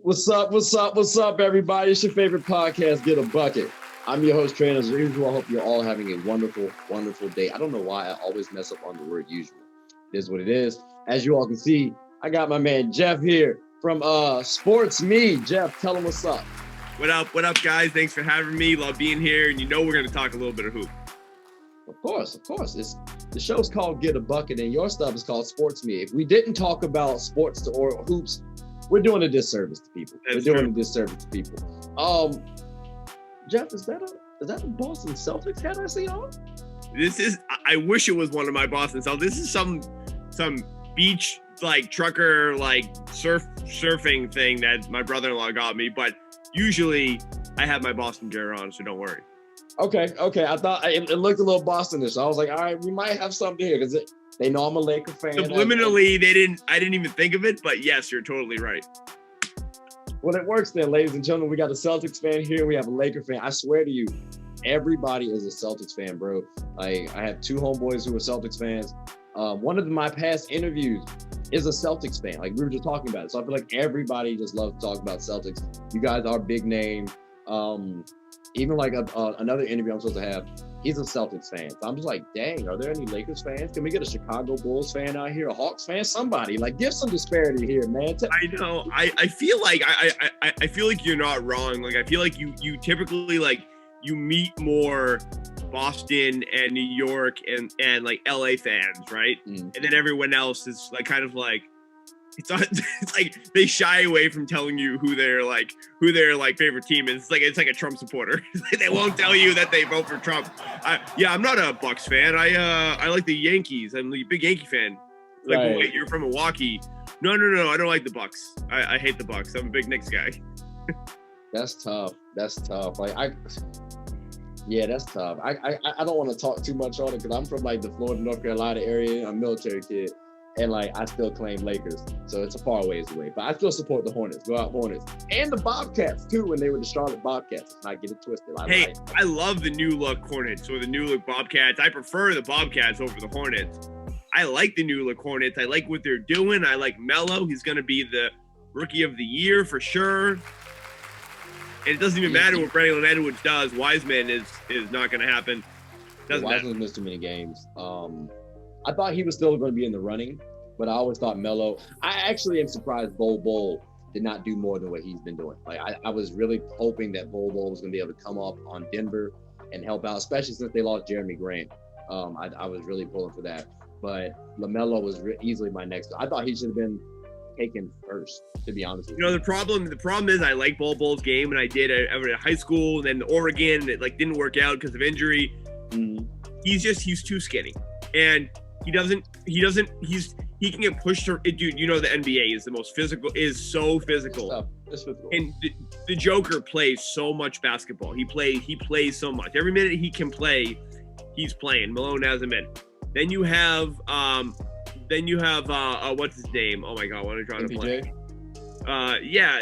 What's up, everybody? It's your favorite podcast, Get a Bucket. I'm your host, Trey. As usual, I hope you're all having a wonderful, wonderful day. I don't know why I always mess up on the word usual. It is what it is. As you all can see, I got my man Jeff here from SportsMe. Jeff, tell him what's up. What up, guys? Thanks for having me. Love being here. And you know we're going to talk a little bit of hoop. Of course. The show's called Get a Bucket, and your stuff is called SportsMe. If we didn't talk about sports or hoops, we're doing a disservice to people. Jeff, is that a Boston Celtics hat I see on? I wish it was one of my Boston Celtics. This is some beach trucker surfing thing that my brother-in-law got me, but usually I have my Boston gear on, so don't worry. Okay. I thought it looked a little Bostonish. So I was like, all right, we might have something here because they know I'm a Laker fan. Subliminally, I didn't even think of it, but yes, you're totally right. Well, it works then, ladies and gentlemen. We got a Celtics fan here. We have a Laker fan. I swear to you, everybody is a Celtics fan, bro. I have two homeboys who are Celtics fans. One of my past interviews is a Celtics fan. We were just talking about it. So I feel like everybody just loves to talk about Celtics. You guys are big name. Even another interview I'm supposed to have, he's a Celtics fan. So I'm just like, dang, are there any Lakers fans? Can we get a Chicago Bulls fan out here, a Hawks fan? Somebody, give some disparity here, man. I know. I feel like I feel like you're not wrong. I feel like you typically you meet more Boston and New York and LA fans, right? And then everyone else is it's like they shy away from telling you who their favorite team is. It's like a Trump supporter. They won't tell you that they vote for Trump. I'm not a Bucks fan. I like the Yankees. I'm a big Yankee fan. Right. Wait, you're from Milwaukee? No. I don't like the Bucks. I hate the Bucks. I'm a big Knicks guy. That's tough. That's tough. That's tough. I don't want to talk too much on it because I'm from the Florida, North Carolina area. I'm a military kid. And I still claim Lakers, so it's a far ways away. But I still support the Hornets. Go out Hornets, and the Bobcats too. When they were the Charlotte Bobcats, let's not get it twisted. I love the new look Hornets or the new look Bobcats. I prefer the Bobcats over the Hornets. I like the new look Hornets. I like what they're doing. I like Melo. He's going to be the rookie of the year for sure. And it doesn't even matter what Braylon Edwards does. Wiseman is not going to happen. Wiseman missed too many games. I thought he was still going to be in the running, but I always thought Melo. I actually am surprised Bol did not do more than what he's been doing. I was really hoping that Bol was going to be able to come up on Denver and help out, especially since they lost Jeremy Grant. I was really pulling for that. But LaMelo was easily my next. I thought he should have been taken first, to be honest with you. The problem is I like Bol's game, and I did at high school, and then Oregon. It didn't work out because of injury. Mm-hmm. He's too skinny, and he can get pushed. Dude, the NBA is the most physical. Is so physical. It's physical. And the Joker plays so much basketball. He plays so much. Every minute he can play, he's playing. Malone hasn't been. Then you have what's his name? Oh my God, what am I trying to play?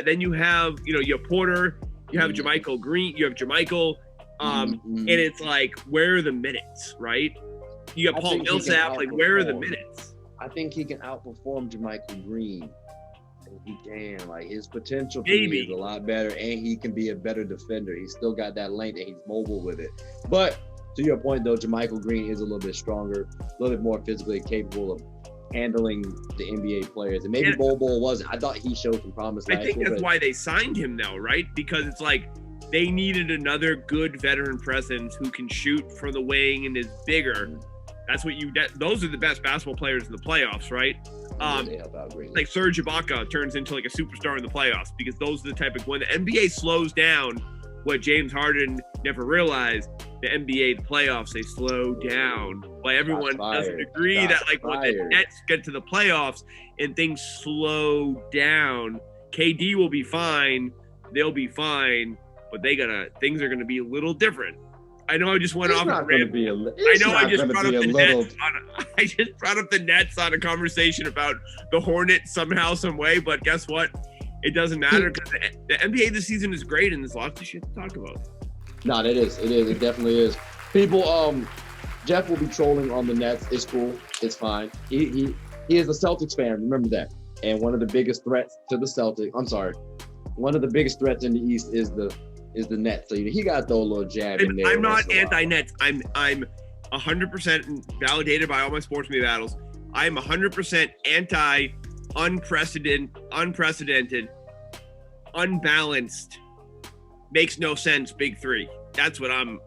Then you have you have Porter, you have JaMychal Green, you have JaMychal, and it's where are the minutes, right? You got Paul Millsap, where are the minutes? I think he can outperform JaMychal Green. He can. His potential Maybe is a lot better, and he can be a better defender. He's still got that length, and he's mobile with it. But to your point, though, JaMychal Green is a little bit stronger, a little bit more physically capable of handling the NBA players. And maybe Bol wasn't. I thought he showed some promise last year. I think that's why they signed him, though, right? Because it's they needed another good veteran presence who can shoot from the wing and is bigger. That's what those are the best basketball players in the playoffs, right? Serge Ibaka turns into a superstar in the playoffs because those are the type of, when the NBA slows down, what James Harden never realized, the NBA, the playoffs, they slow down. But everyone doesn't agree that when the Nets get to the playoffs and things slow down, KD will be fine, they'll be fine, but things are gonna be a little different. I know I just went off. I just brought up the Nets on a conversation about the Hornets somehow, some way. But guess what? It doesn't matter because the NBA this season is great and there's lots of shit to talk about. No, it is. It definitely is. People, Jeff will be trolling on the Nets. It's cool. It's fine. He is a Celtics fan. Remember that. And one of the biggest threats to the Celtics, one of the biggest threats in the East is the Nets. So he got to throw a little jab in there. I'm not anti-Nets. I'm 100% validated by all my SportsMe battles. I'm 100% unprecedented, unbalanced, makes no sense big three. That's what I'm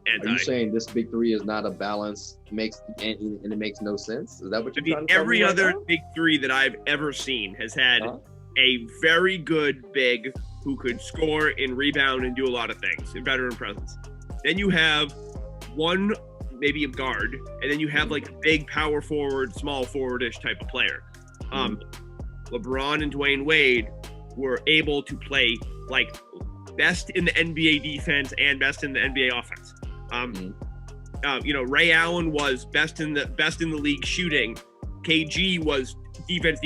anti. Are you saying this big three is not a balance, and it makes no sense? Is that what you're trying to tell me? Every other big three that I've ever seen has had a very good big who could score and rebound and do a lot of things in veteran presence. Then you have one, maybe a guard, and then you have like a big power forward, small forward-ish type of player. LeBron and Dwayne Wade were able to play like best in the NBA defense and best in the NBA offense. Ray Allen was best in the league shooting. KG was defense.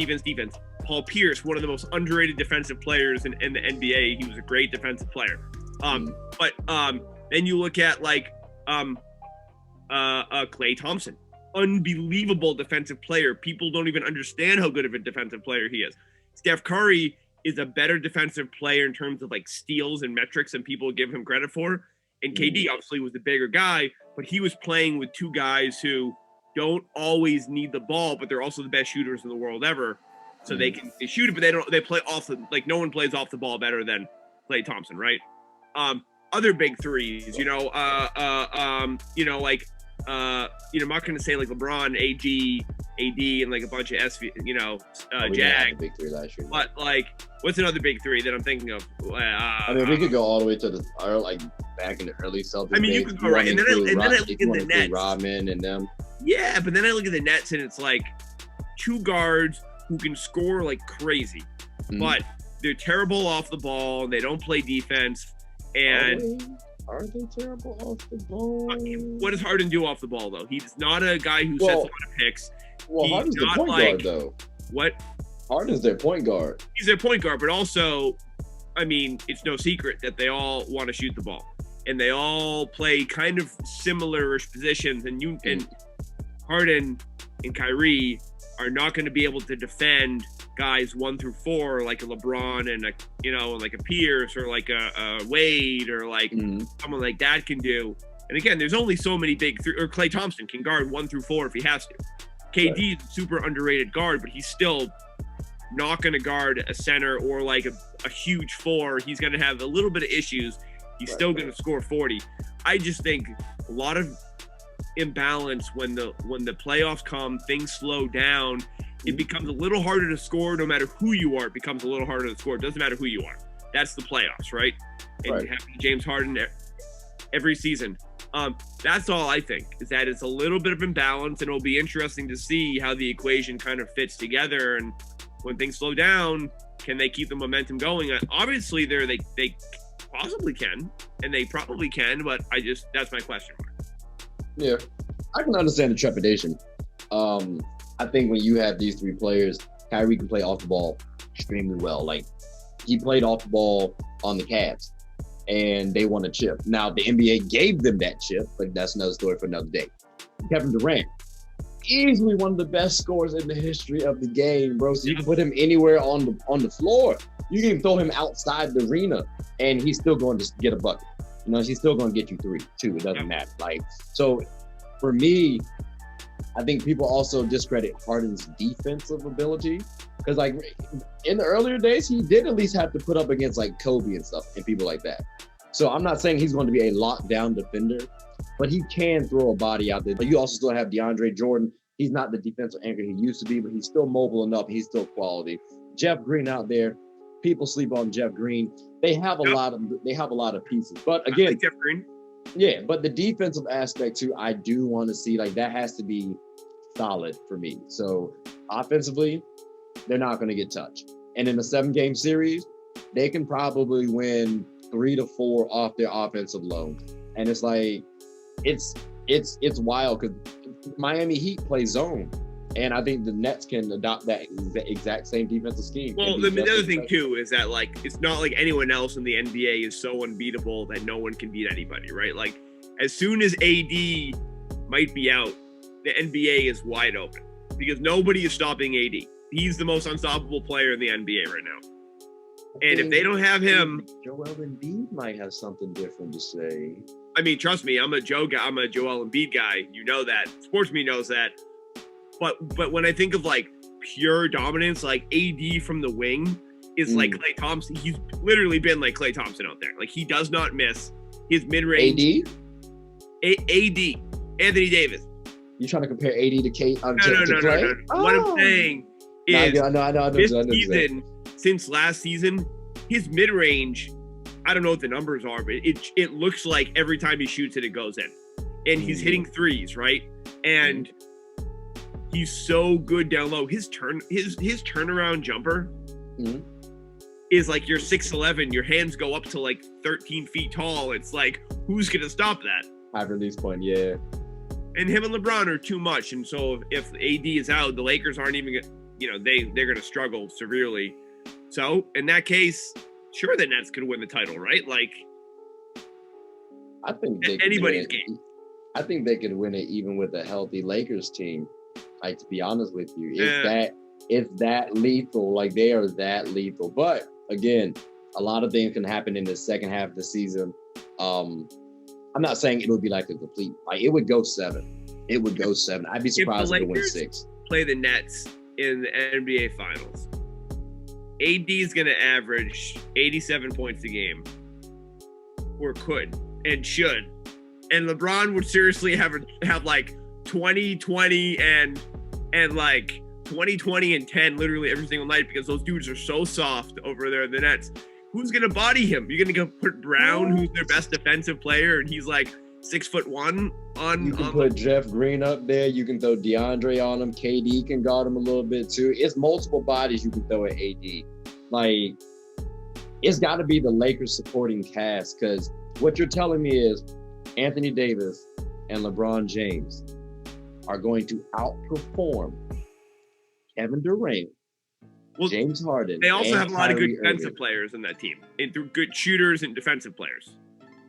Paul Pierce, one of the most underrated defensive players in the NBA. He was a great defensive player. But then you look at like Klay Thompson, unbelievable defensive player. People don't even understand how good of a defensive player he is. Steph Curry is a better defensive player in terms of like steals and metrics than people give him credit for. And KD obviously was the bigger guy, but he was playing with two guys who don't always need the ball, but they're also the best shooters in the world ever. So they shoot it, but they play off the, like no one plays off the ball better than Klay Thompson, right? Other big threes, I'm not going to say like LeBron, AD, and like a bunch of Jag. Big three last year. But like, what's another big three that I'm thinking of? We could go all the way to back in the early Celtics. I mean, you could go right, and then I look at the Nets. Rodman and them. Yeah, but then I look at the Nets, and it's like two guards who can score like crazy, but they're terrible off the ball. They don't play defense. And are they terrible off the ball? What does Harden do off the ball, though? He's not a guy who sets a lot of picks. Well, Harden's their point guard, though. What? Harden's their point guard. He's their point guard, but also, I mean, it's no secret that they all want to shoot the ball. And they all play kind of similar-ish positions. And Harden and Kyrie are not going to be able to defend guys 1 through 4 like a LeBron and like a Pierce or like a Wade or like someone like that can do. And again, there's only so many big three, or Klay Thompson can guard 1 through 4 if he has to. KD is a super underrated guard, but he's still not going to guard a center or like a huge 4. He's going to have a little bit of issues. He's still going to score 40. I just think a lot of imbalance when the playoffs come, things slow down. It becomes a little harder to score no matter who you are. It becomes a little harder to score. It doesn't matter who you are. That's the playoffs, right? And you have James Harden every season. That's all I think, is that it's a little bit of imbalance, and it'll be interesting to see how the equation kind of fits together. And when things slow down, can they keep the momentum going? Obviously, they possibly can, and they probably can, but that's my question mark. Yeah, I can understand the trepidation. I think when you have these three players, Kyrie can play off the ball extremely well. Like, he played off the ball on the Cavs, and they won a chip. Now, the NBA gave them that chip, but that's another story for another day. Kevin Durant, easily one of the best scorers in the history of the game, bro. So you can put him anywhere on the floor. You can even throw him outside the arena, and he's still going to get a bucket. He's still going to get you 3, 2. It doesn't matter. Like, so for me, I think people also discredit Harden's defensive ability, because like in the earlier days, he did at least have to put up against like Kobe and stuff and people like that. So I'm not saying he's going to be a lockdown defender, but he can throw a body out there. But you also still have DeAndre Jordan. He's not the defensive anchor he used to be, but he's still mobile enough. He's still quality. Jeff Green out there. People sleep on Jeff Green. They have a lot of pieces. But again, like Jeff Green. Yeah, but the defensive aspect too, I do want to see, like, that has to be solid for me. So offensively, they're not going to get touched. And in a 7-game series, they can probably win 3 to 4 off their offensive load. And it's like, it's wild because Miami Heat play zone. And I think the Nets can adopt that exact same defensive scheme. Well, the other thing, too, is that, like, it's not like anyone else in the NBA is so unbeatable that no one can beat anybody, right? Like, as soon as AD might be out, the NBA is wide open because nobody is stopping AD. He's the most unstoppable player in the NBA right now. And if they don't have him, Joel Embiid might have something different to say. I mean, trust me, I'm a Joe guy. I'm a Joel Embiid guy. You know that. SportsMe knows that. But when I think of like pure dominance, like AD from the wing is like Klay Thompson. He's literally been like Klay Thompson out there. Like he does not miss his mid-range. AD, Anthony Davis. You trying to compare AD to Kate? No. What I'm saying is this season, since last season, his mid-range, I don't know what the numbers are, but it looks like every time he shoots it goes in. And he's hitting threes, right? And he's so good down low. His turnaround jumper is like you're 6'11", your hands go up to like 13 feet tall. It's like, who's gonna stop that? High release point, yeah. And him and LeBron are too much. And so if AD is out, the Lakers aren't even they're gonna struggle severely. So in that case, sure, the Nets could win the title, right? Like, I think anybody's game. I think they could win it even with a healthy Lakers team. Like, to be honest with you, it's that lethal. Like, they are that lethal. But again, a lot of things can happen in the second half of the season. I'm not saying it'll be like a complete. Like, it would go 7. It would go 7. I'd be surprised if it went 6. Play the Nets in the NBA Finals. AD is going to average 87 points a game, or could and should, and LeBron would seriously have like 20 and like 20 and 10 literally every single night, because those dudes are so soft over there in the Nets. Who's going to body him? You're going to go put Brown, who's their best defensive player, and he's like 6'1" on. You can put Jeff Green up there. You can throw DeAndre on him. KD can guard him a little bit too. It's multiple bodies you can throw at AD. Like, it's got to be the Lakers supporting cast, because what you're telling me is Anthony Davis and LeBron James are going to outperform Kevin Durant, James Harden. They also have a lot of good defensive Irving. players in that team, and through good shooters and defensive players.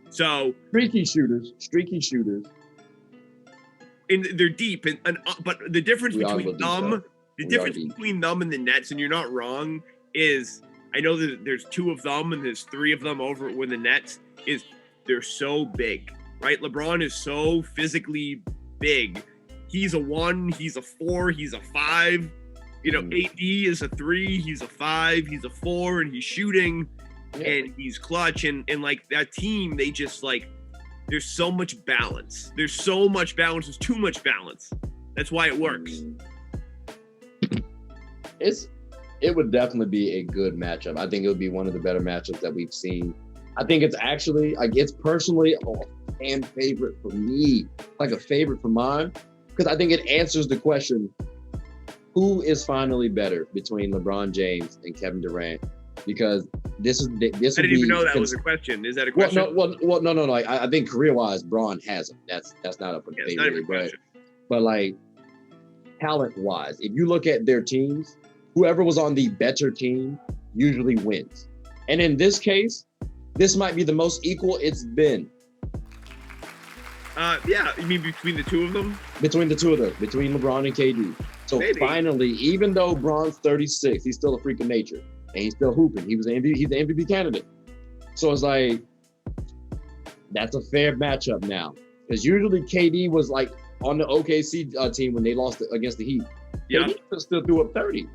So streaky shooters, and they're deep. But the difference between them and the Nets, and you're not wrong, is I know that there's 2 of them and there's 3 of them over with the Nets. Is they're so big, right? LeBron is so physically big. He's a 1, he's a 4, he's a 5. AD is a 3, he's a 5, he's a 4, and he's shooting, and he's clutch. And like that team, they just like, there's so much balance. There's too much balance. That's why it works. It would definitely be a good matchup. I think it would be one of the better matchups that we've seen. I think it's actually, like, it's personally a fan favorite for me, like a favorite for mine, because I think it answers the question, who is finally better between LeBron James and Kevin Durant? Because this I didn't even know that was a question. Is that a question? No. I think career-wise, Bron has him. That's not up for debate, really. But like talent-wise, if you look at their teams, whoever was on the better team usually wins. And in this case, this might be the most equal it's been. Yeah, you mean between the 2 of them? Between the 2 of them, between LeBron and KD. So finally, even though Bron's 36, he's still a freak of nature, and he's still hooping. He's the MVP candidate. So it's like, that's a fair matchup now. Because usually KD was like on the OKC team when they lost against the Heat. Yeah, he still threw up 30.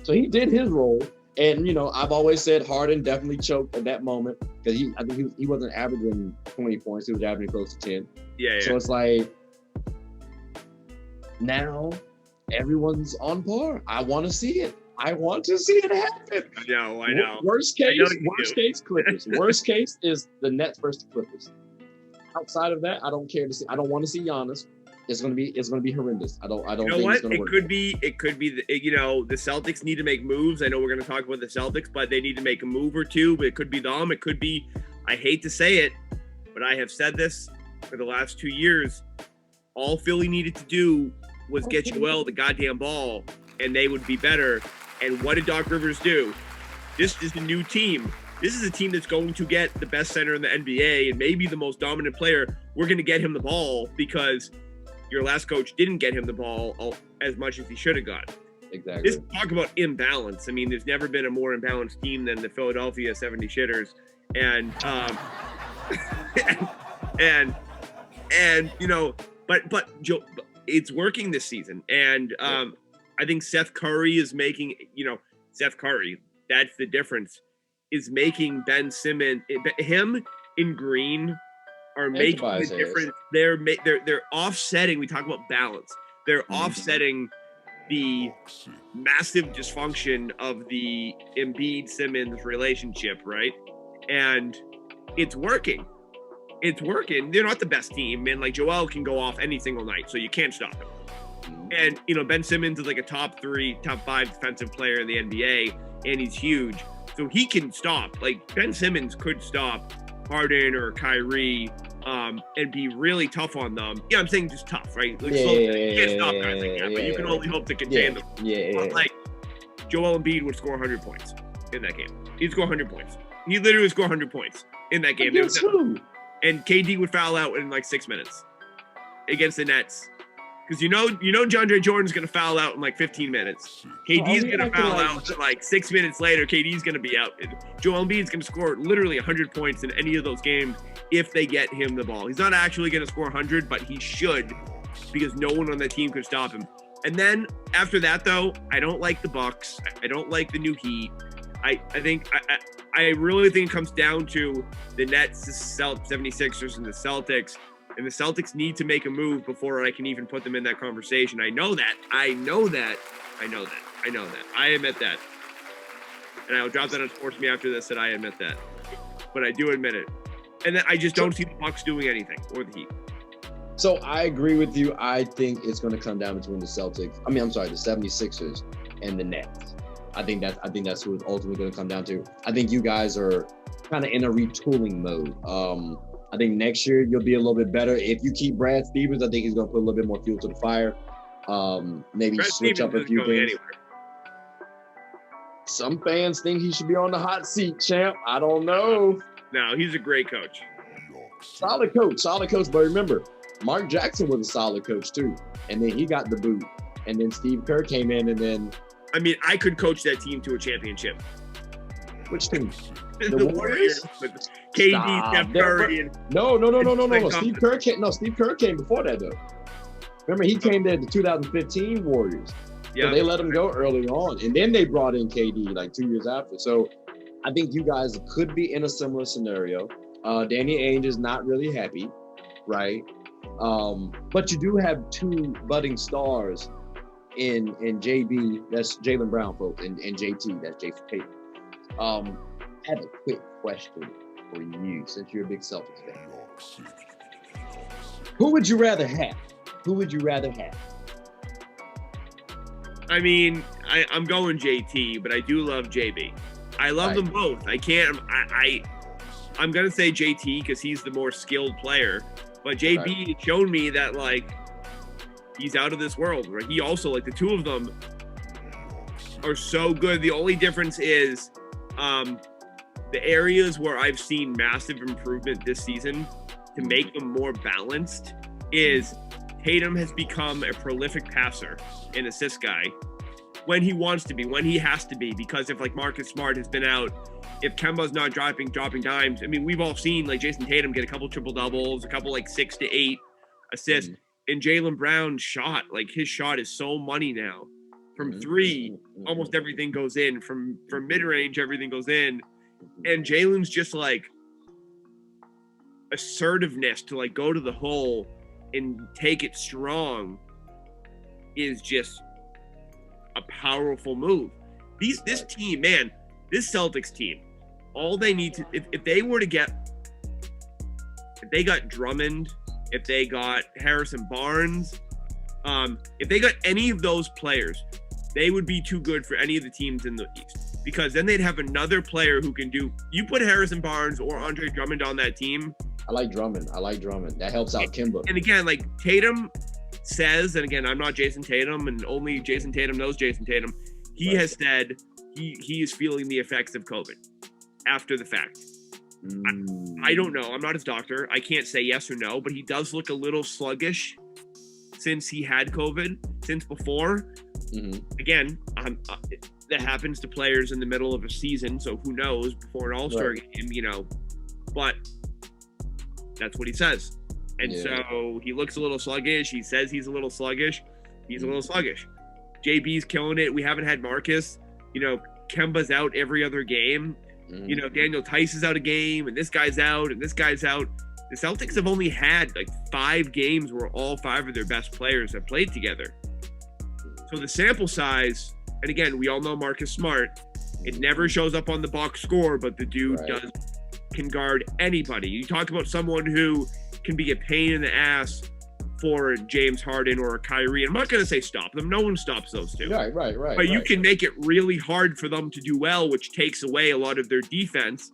So he did his role. And, I've always said Harden definitely choked at that moment, because I think he wasn't averaging 20 points. He was averaging close to 10. Yeah. So it's like, now everyone's on par. I want to see it. I want to see it happen. I know. Worst case, Clippers. Worst case is the Nets versus the Clippers. Outside of that, I don't care to see. I don't want to see Giannis. It's gonna be horrendous. I don't think it's gonna work. It could be the Celtics need to make moves. I know we're gonna talk about the Celtics, but they need to make a move or two. But it could be them. It could be, I hate to say it, but I have said this for the last 2 years. All Philly needed to do was get Joel the goddamn ball, and they would be better. And what did Doc Rivers do? This is a new team. This is a team that's going to get the best center in the NBA and maybe the most dominant player. We're going to get him the ball because your last coach didn't get him the ball as much as he should have got. Exactly. Just talk about imbalance. I mean, there's never been a more imbalanced team than the Philadelphia 76ers. And and you know, but Joe, it's working this season. And I think Seth Curry is making, Seth Curry, that's the difference, is making Ben Simmons, him and Green are making the difference. They're offsetting. We talk about balance. They're offsetting the massive dysfunction of the Embiid-Simmons relationship, right? And it's working. It's working. They're not the best team, and like Joel can go off any single night, so you can't stop him. And Ben Simmons is like a top 5 defensive player in the NBA, and he's huge, so he can stop. Like Ben Simmons could stop Harden or Kyrie, and be really tough on them. Yeah, I'm saying just tough, right? Like, you can't stop guys like that, but you can only hope to contain them. But like Joel Embiid would score 100 points in that game. He'd score 100 points. He literally would score 100 points in that game. And KD would foul out in like 6 minutes against the Nets. Because DeAndre Jordan's going to foul out in like 15 minutes. KD's going to foul out like 6 minutes later. KD's going to be out. And Joel Embiid's going to score literally 100 points in any of those games if they get him the ball. He's not actually going to score 100, but he should, because no one on that team could stop him. And then after that, though, I don't like the Bucks. I don't like the new Heat. I really think it comes down to the Nets, the 76ers, and the Celtics. And the Celtics need to make a move before I can even put them in that conversation. I know that. I admit that. And I'll drop that on SportsMe after this, that I admit that. But I do admit it. And then I just don't see the Bucks doing anything, or the Heat. So I agree with you. I think it's going to come down between the 76ers and the Nets. I think that's who it's ultimately going to come down to. I think you guys are kind of in a retooling mode. I think next year you'll be a little bit better. If you keep Brad Stevens, I think he's going to put a little bit more fuel to the fire. Maybe Brad switch Stevens up a few things. Anywhere. Some fans think he should be on the hot seat, champ. I don't know. No, he's a great coach. Solid coach. But remember, Mark Jackson was a solid coach too. And then he got the boot. And then Steve Kerr came in, and then... I mean, I could coach that team to a championship. Which team? The Warriors? KD, Steph Curry, and... No. Steve Kerr came before that, though. Remember, he came there the 2015 Warriors. So they let him go early on. And then they brought in KD like 2 years after. So I think you guys could be in a similar scenario. Danny Ainge is not really happy, right? But you do have two budding stars in JB, that's Jaylen Brown, folks, and JT, that's Jayson Tatum. I have a quick question for you, since you're a big Celtics fan. Who would you rather have? I mean, I'm going JT, but I do love JB. I love them both. I'm going to say JT because he's the more skilled player. But JB showed me that, like, he's out of this world, right? He also, like, the two of them are so good. The only difference is the areas where I've seen massive improvement this season to make them more balanced is Tatum has become a prolific passer and assist guy when he wants to be, when he has to be, because if, like, Marcus Smart has been out, if Kemba's not dropping dimes, I mean, we've all seen, like, Jayson Tatum get a couple triple doubles, a couple, like, 6 to 8 assists. And Jaylen Brown's shot, like, his shot is so money now. From three, almost everything goes in. From mid-range, everything goes in. And Jaylen's just, like, assertiveness to, like, go to the hole and take it strong is just a powerful move. This team, man, this Celtics team, all they need to, if they got Drummond, if they got Harrison Barnes, if they got any of those players, they would be too good for any of the teams in the East, because then they'd have another player who can do, you put Harrison Barnes or Andre Drummond on that team. I like Drummond. That helps out Kemba. And again, like, Tatum says, and again, I'm not Jayson Tatum, and only Jayson Tatum knows Jayson Tatum. He has said he is feeling the effects of COVID after the fact. I don't know. I'm not his doctor. I can't say yes or no, but he does look a little sluggish since he had COVID, since before. Again, that happens to players in the middle of a season, so who knows before an All-Star game, but that's what he says. And so he looks a little sluggish. He says he's a little sluggish. He's a little sluggish. JB's killing it. We haven't had Marcus. Kemba's out every other game. Daniel Tice is out a game, and this guy's out, and this guy's out. The Celtics have only had like 5 games where all 5 of their best players have played together. So the sample size, and again, we all know Marcus Smart. It never shows up on the box score, but the dude can guard anybody. You talk about someone who can be a pain in the ass for James Harden or a Kyrie. I'm not going to say stop them. No one stops those two. Right. But you can make it really hard for them to do well, which takes away a lot of their defense.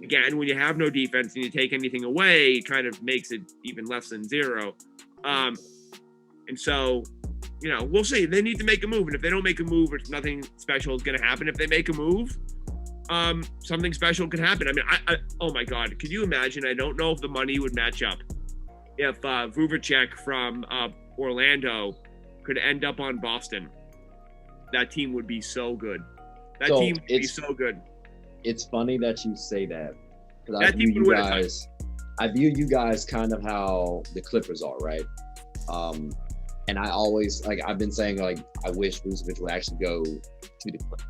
Again, when you have no defense and you take anything away, it kind of makes it even less than 0. And so, we'll see. They need to make a move. And if they don't make a move, nothing special is going to happen. If they make a move, something special could happen. I mean, I oh my God, could you imagine? I don't know if the money would match up. If Vuvacek from Orlando could end up on Boston, that team would be so good. That team would be so good. It's funny that you say that. I view you guys kind of how the Clippers are, right? And I always, I've been saying, I wish Vucevic would actually go to the Clippers.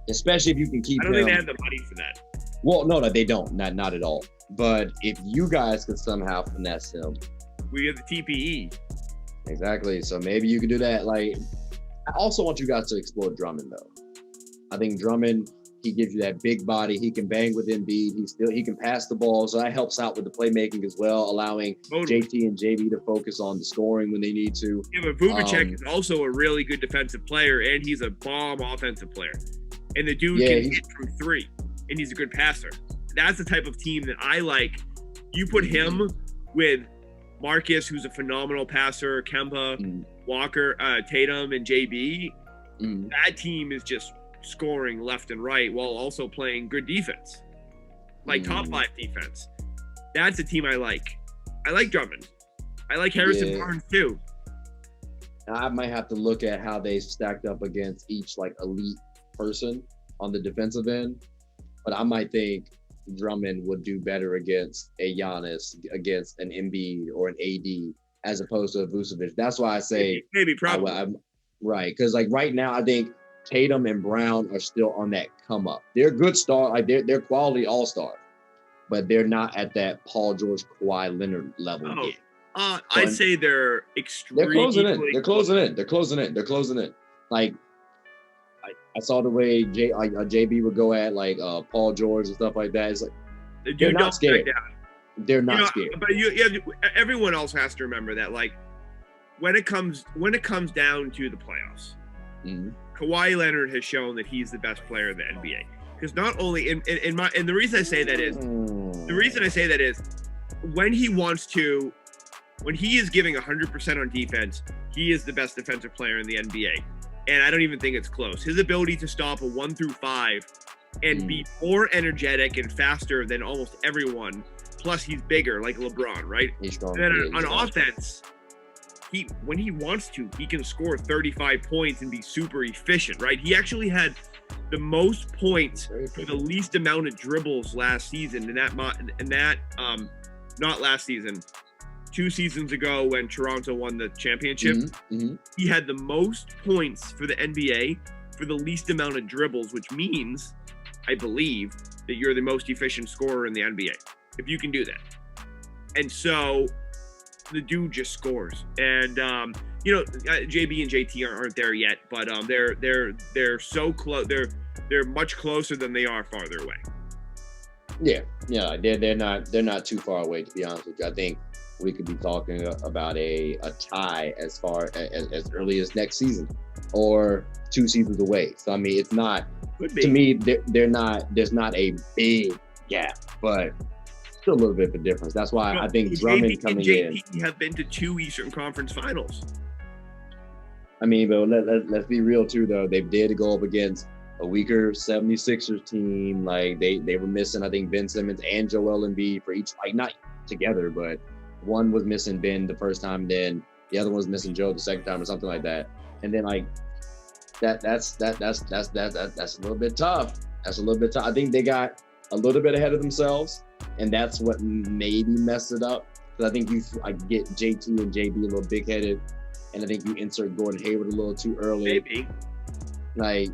Especially if you can keep him. I don't think they have the money for that. Well, no, they don't. Not at all. But if you guys could somehow finesse him. We have the TPE. Exactly. So maybe you could do that. I also want you guys to explore Drummond, though. I think Drummond, he gives you that big body. He can bang with Embiid. He can pass the ball. So that helps out with the playmaking as well, allowing JT and JB to focus on the scoring when they need to. Yeah, but Vuvacek is also a really good defensive player, and he's a bomb offensive player. And the dude can hit from 3, and he's a good passer. That's the type of team that I like. You put him with Marcus, who's a phenomenal passer, Kemba, Walker, Tatum, and JB. That team is just scoring left and right while also playing good defense, top 5 defense. That's a team I like. I like Drummond. I like Harrison Barnes too. I might have to look at how they stacked up against each elite person on the defensive end, but I might think Drummond would do better against a Giannis, against an Embiid or an AD, as opposed to a Vucevic. That's why I say probably. Right, because right now I think Tatum and Brown are still on that come up. They're good star, they're quality all-stars, but they're not at that Paul George, Kawhi Leonard level yet. I'd say they're extremely. They're closing in. I saw the way JB would go at Paul George and stuff like that. It's they're not scared. They're not scared. But everyone else has to remember that when it comes down to the playoffs, Kawhi Leonard has shown that he's the best player in the NBA. Because not only and the reason I say that is when he is giving 100% on defense, he is the best defensive player in the NBA. And I don't even think it's close. His ability to stop a 1 through 5 and be more energetic and faster than almost everyone. Plus, he's bigger, like LeBron, right? He's strong. And then on offense, when he wants to, he can score 35 points and be super efficient, right? He actually had the most points for the least amount of dribbles last season, not last season. 2 seasons ago when Toronto won the championship, he had the most points for the NBA for the least amount of dribbles, which means, I believe, that you're the most efficient scorer in the NBA, if you can do that. And so the dude just scores. And, JB and JT aren't there yet, but they're so close. They're much closer than they are farther away. Yeah, they're not too far away, to be honest with you. I think we could be talking about a tie as far as early as next season or 2 seasons away. So I mean, it's not to me. There's not a big gap, but still a little bit of a difference. That's why I think Drummond coming in. JP have been to 2 Eastern Conference Finals. I mean, but let's be real too, though. They did go up against a weaker 76ers team. They were missing, I think, Ben Simmons and Joel Embiid for each, not together, but one was missing Ben the first time, then the other one was missing Joe the second time or something like that. And then like that's a little bit tough. That's a little bit tough. I think they got a little bit ahead of themselves, and that's what maybe messed it up. Because I think I get JT and JB a little big headed, and I think you insert Gordon Hayward a little too early. Maybe. Like,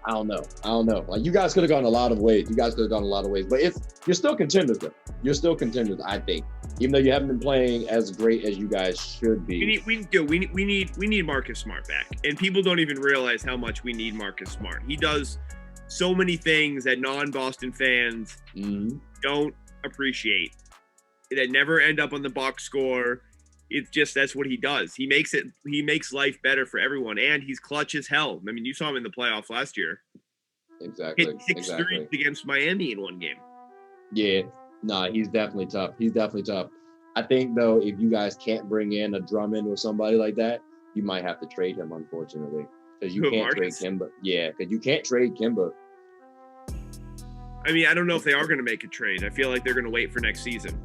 I don't know. Like, you guys could have gone a lot of ways. But you're still contenders, though. You're still contenders, I think. Even though you haven't been playing as great as you guys should be. We need Marcus Smart back. And people don't even realize how much we need Marcus Smart. He does so many things that non-Boston fans don't appreciate, that never end up on the box score. It's just, that's what he does. He makes life better for everyone, and he's clutch as hell. I mean, you saw him in the playoffs last year. Exactly. Hit 6 threes against Miami in one game. Yeah. Nah, he's definitely tough. I think, though, if you guys can't bring in a Drummond or somebody like that, you might have to trade him, unfortunately. Because you can't trade Kemba. Yeah, because you can't trade Kemba. I mean, I don't know if they are going to make a trade. I feel like they're going to wait for next season.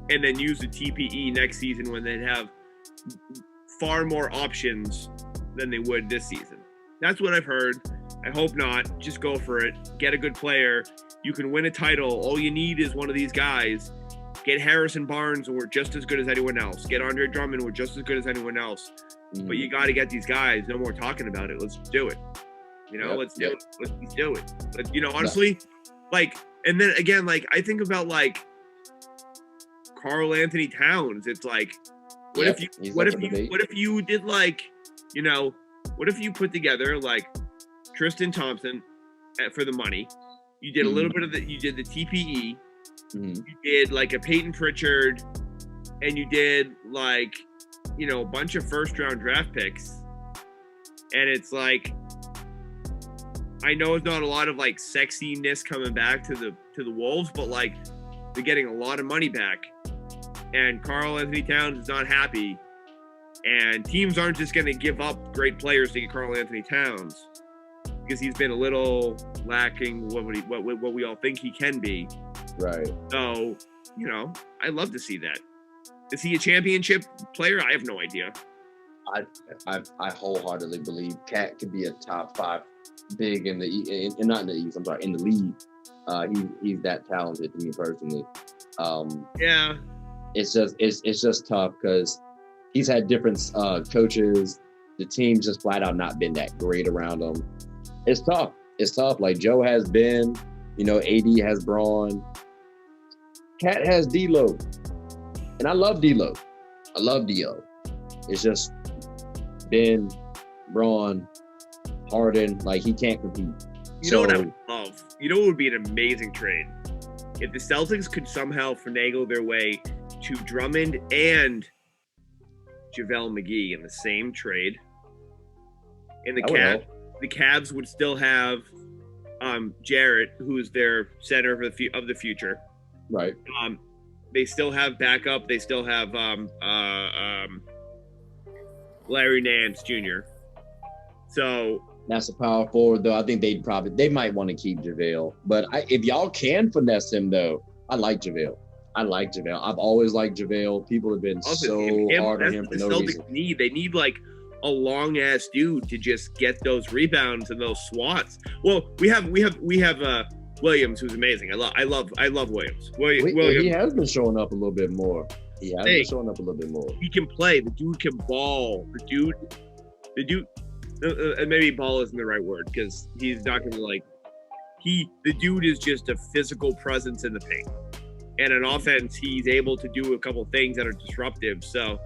And then use the TPE next season when they have far more options than they would this season. That's what I've heard. I hope not. Just go for it. Get a good player. You can win a title. All you need is one of these guys. Get Harrison Barnes, and we're just as good as anyone else. Get Andre Drummond, we're just as good as anyone else. But you got to get these guys. No more talking about it. Let's do it. Let's do it. Let's do it. But, honestly, like, and then again, like, I think about, like, Karl Anthony Towns. It's like, what if you did, like, what if you put together, like, Tristan Thompson for the money? You did a little bit of you did the TPE. You did, like, a Peyton Pritchard, and you did, like, a bunch of first-round draft picks. And it's like, I know it's not a lot of, like, sexiness coming back to the Wolves, but, like, they're getting a lot of money back. And Karl Anthony Towns is not happy. And teams aren't just going to give up great players to get Karl Anthony Towns, because he's been a little lacking what we all think he can be. Right. So, I'd love to see that. Is he a championship player? I have no idea. I wholeheartedly believe Cat could be a top 5 big in the not in the East. I'm sorry, in the league. He's that talented to me personally. Yeah. It's just tough because he's had different coaches. The team's just flat out not been that great around him. It's tough. Like, Joe has been, AD has Braun. Cat has D'Lo. And I love D'Lo. It's just Ben, Braun, Harden, like, he can't compete. You know what I would love? You know what would be an amazing trade? If the Celtics could somehow finagle their way to Drummond and JaVale McGee in the same trade, and the Cavs would still have Jarrett, who's their center of the future. Right. They still have backup. They still have Larry Nance Jr. So that's a power forward, though. I think they might want to keep JaVale. But if y'all can finesse him, though, I like JaVale. I've always liked JaVale. People have been hard on him for no reason. They need, like, a long ass dude to just get those rebounds and those swats. Well, we have Williams, who's amazing. I love Williams. Williams. He has been showing up a little bit more. He can play. The dude can ball. The dude. Maybe ball isn't the right word, because he's not gonna, like. The dude is just a physical presence in the paint. And on offense, he's able to do a couple things that are disruptive. So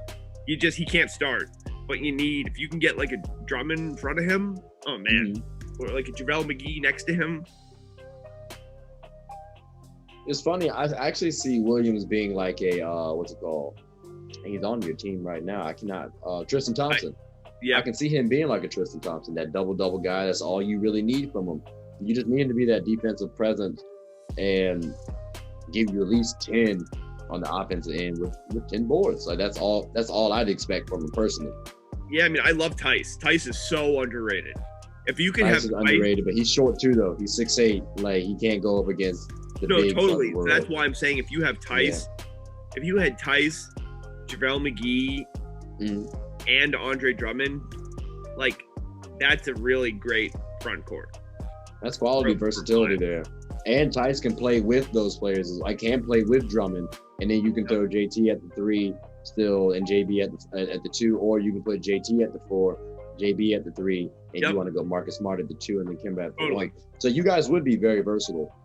he can't start. But if you can get, like, a Drummond in front of him, oh man, or like a JaVale McGee next to him. It's funny. I actually see Williams being like a what's it called? He's on your team right now. I cannot. Tristan Thompson. I can see him being like a Tristan Thompson, that double guy. That's all you really need from him. You just need him to be that defensive presence and give you at least 10 on the offensive end with 10 boards. Like, that's all I'd expect from him personally. Yeah, I mean, I love Tice. Tice is so underrated. If you can Tice is underrated, but he's short too, though. He's 6'8". Like, he can't go up against the big totally. That's why I'm saying, if you have Tice, if you had Tice, JaVale McGee, and Andre Drummond, like that's a really great front court. That's quality versatility there. And Tice can play with those players. I can play with Drummond, and then you can throw JT at the 3 still, and JB at the 2, or you can put JT at the 4, JB at the 3, and you want to go Marcus Smart at the 2, and then Kemba at the 1. So you guys would be very versatile.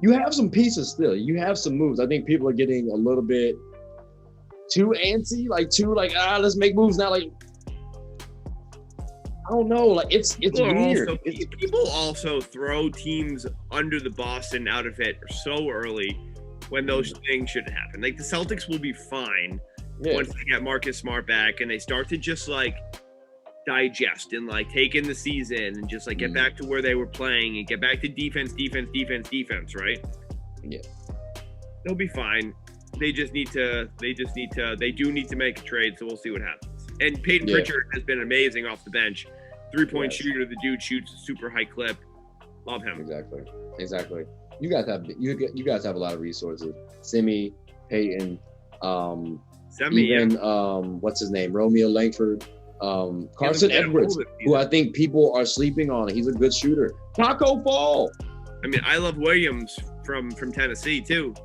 You have some pieces still. You have some moves. I think people are getting a little bit too antsy, let's make moves now. Like, I don't know. Like, it's weird. People also throw teams under the bus and out of it so early when those things shouldn't happen. Like, the Celtics will be fine once they get Marcus Smart back and they start to just like digest and like take in the season and just like get back to where they were playing and get back to defense, right? Yeah. They'll be fine. They do need to make a trade, so we'll see what happens. And Peyton Pritchard has been amazing off the bench. 3-point shooter. The dude shoots a super high clip. Love him. Exactly. You guys have a lot of resources. Simi, Peyton, what's his name? Romeo Langford, Carson Edwards, who I think people are sleeping on. He's a good shooter. Taco Fall. I mean, I love Williams from Tennessee too.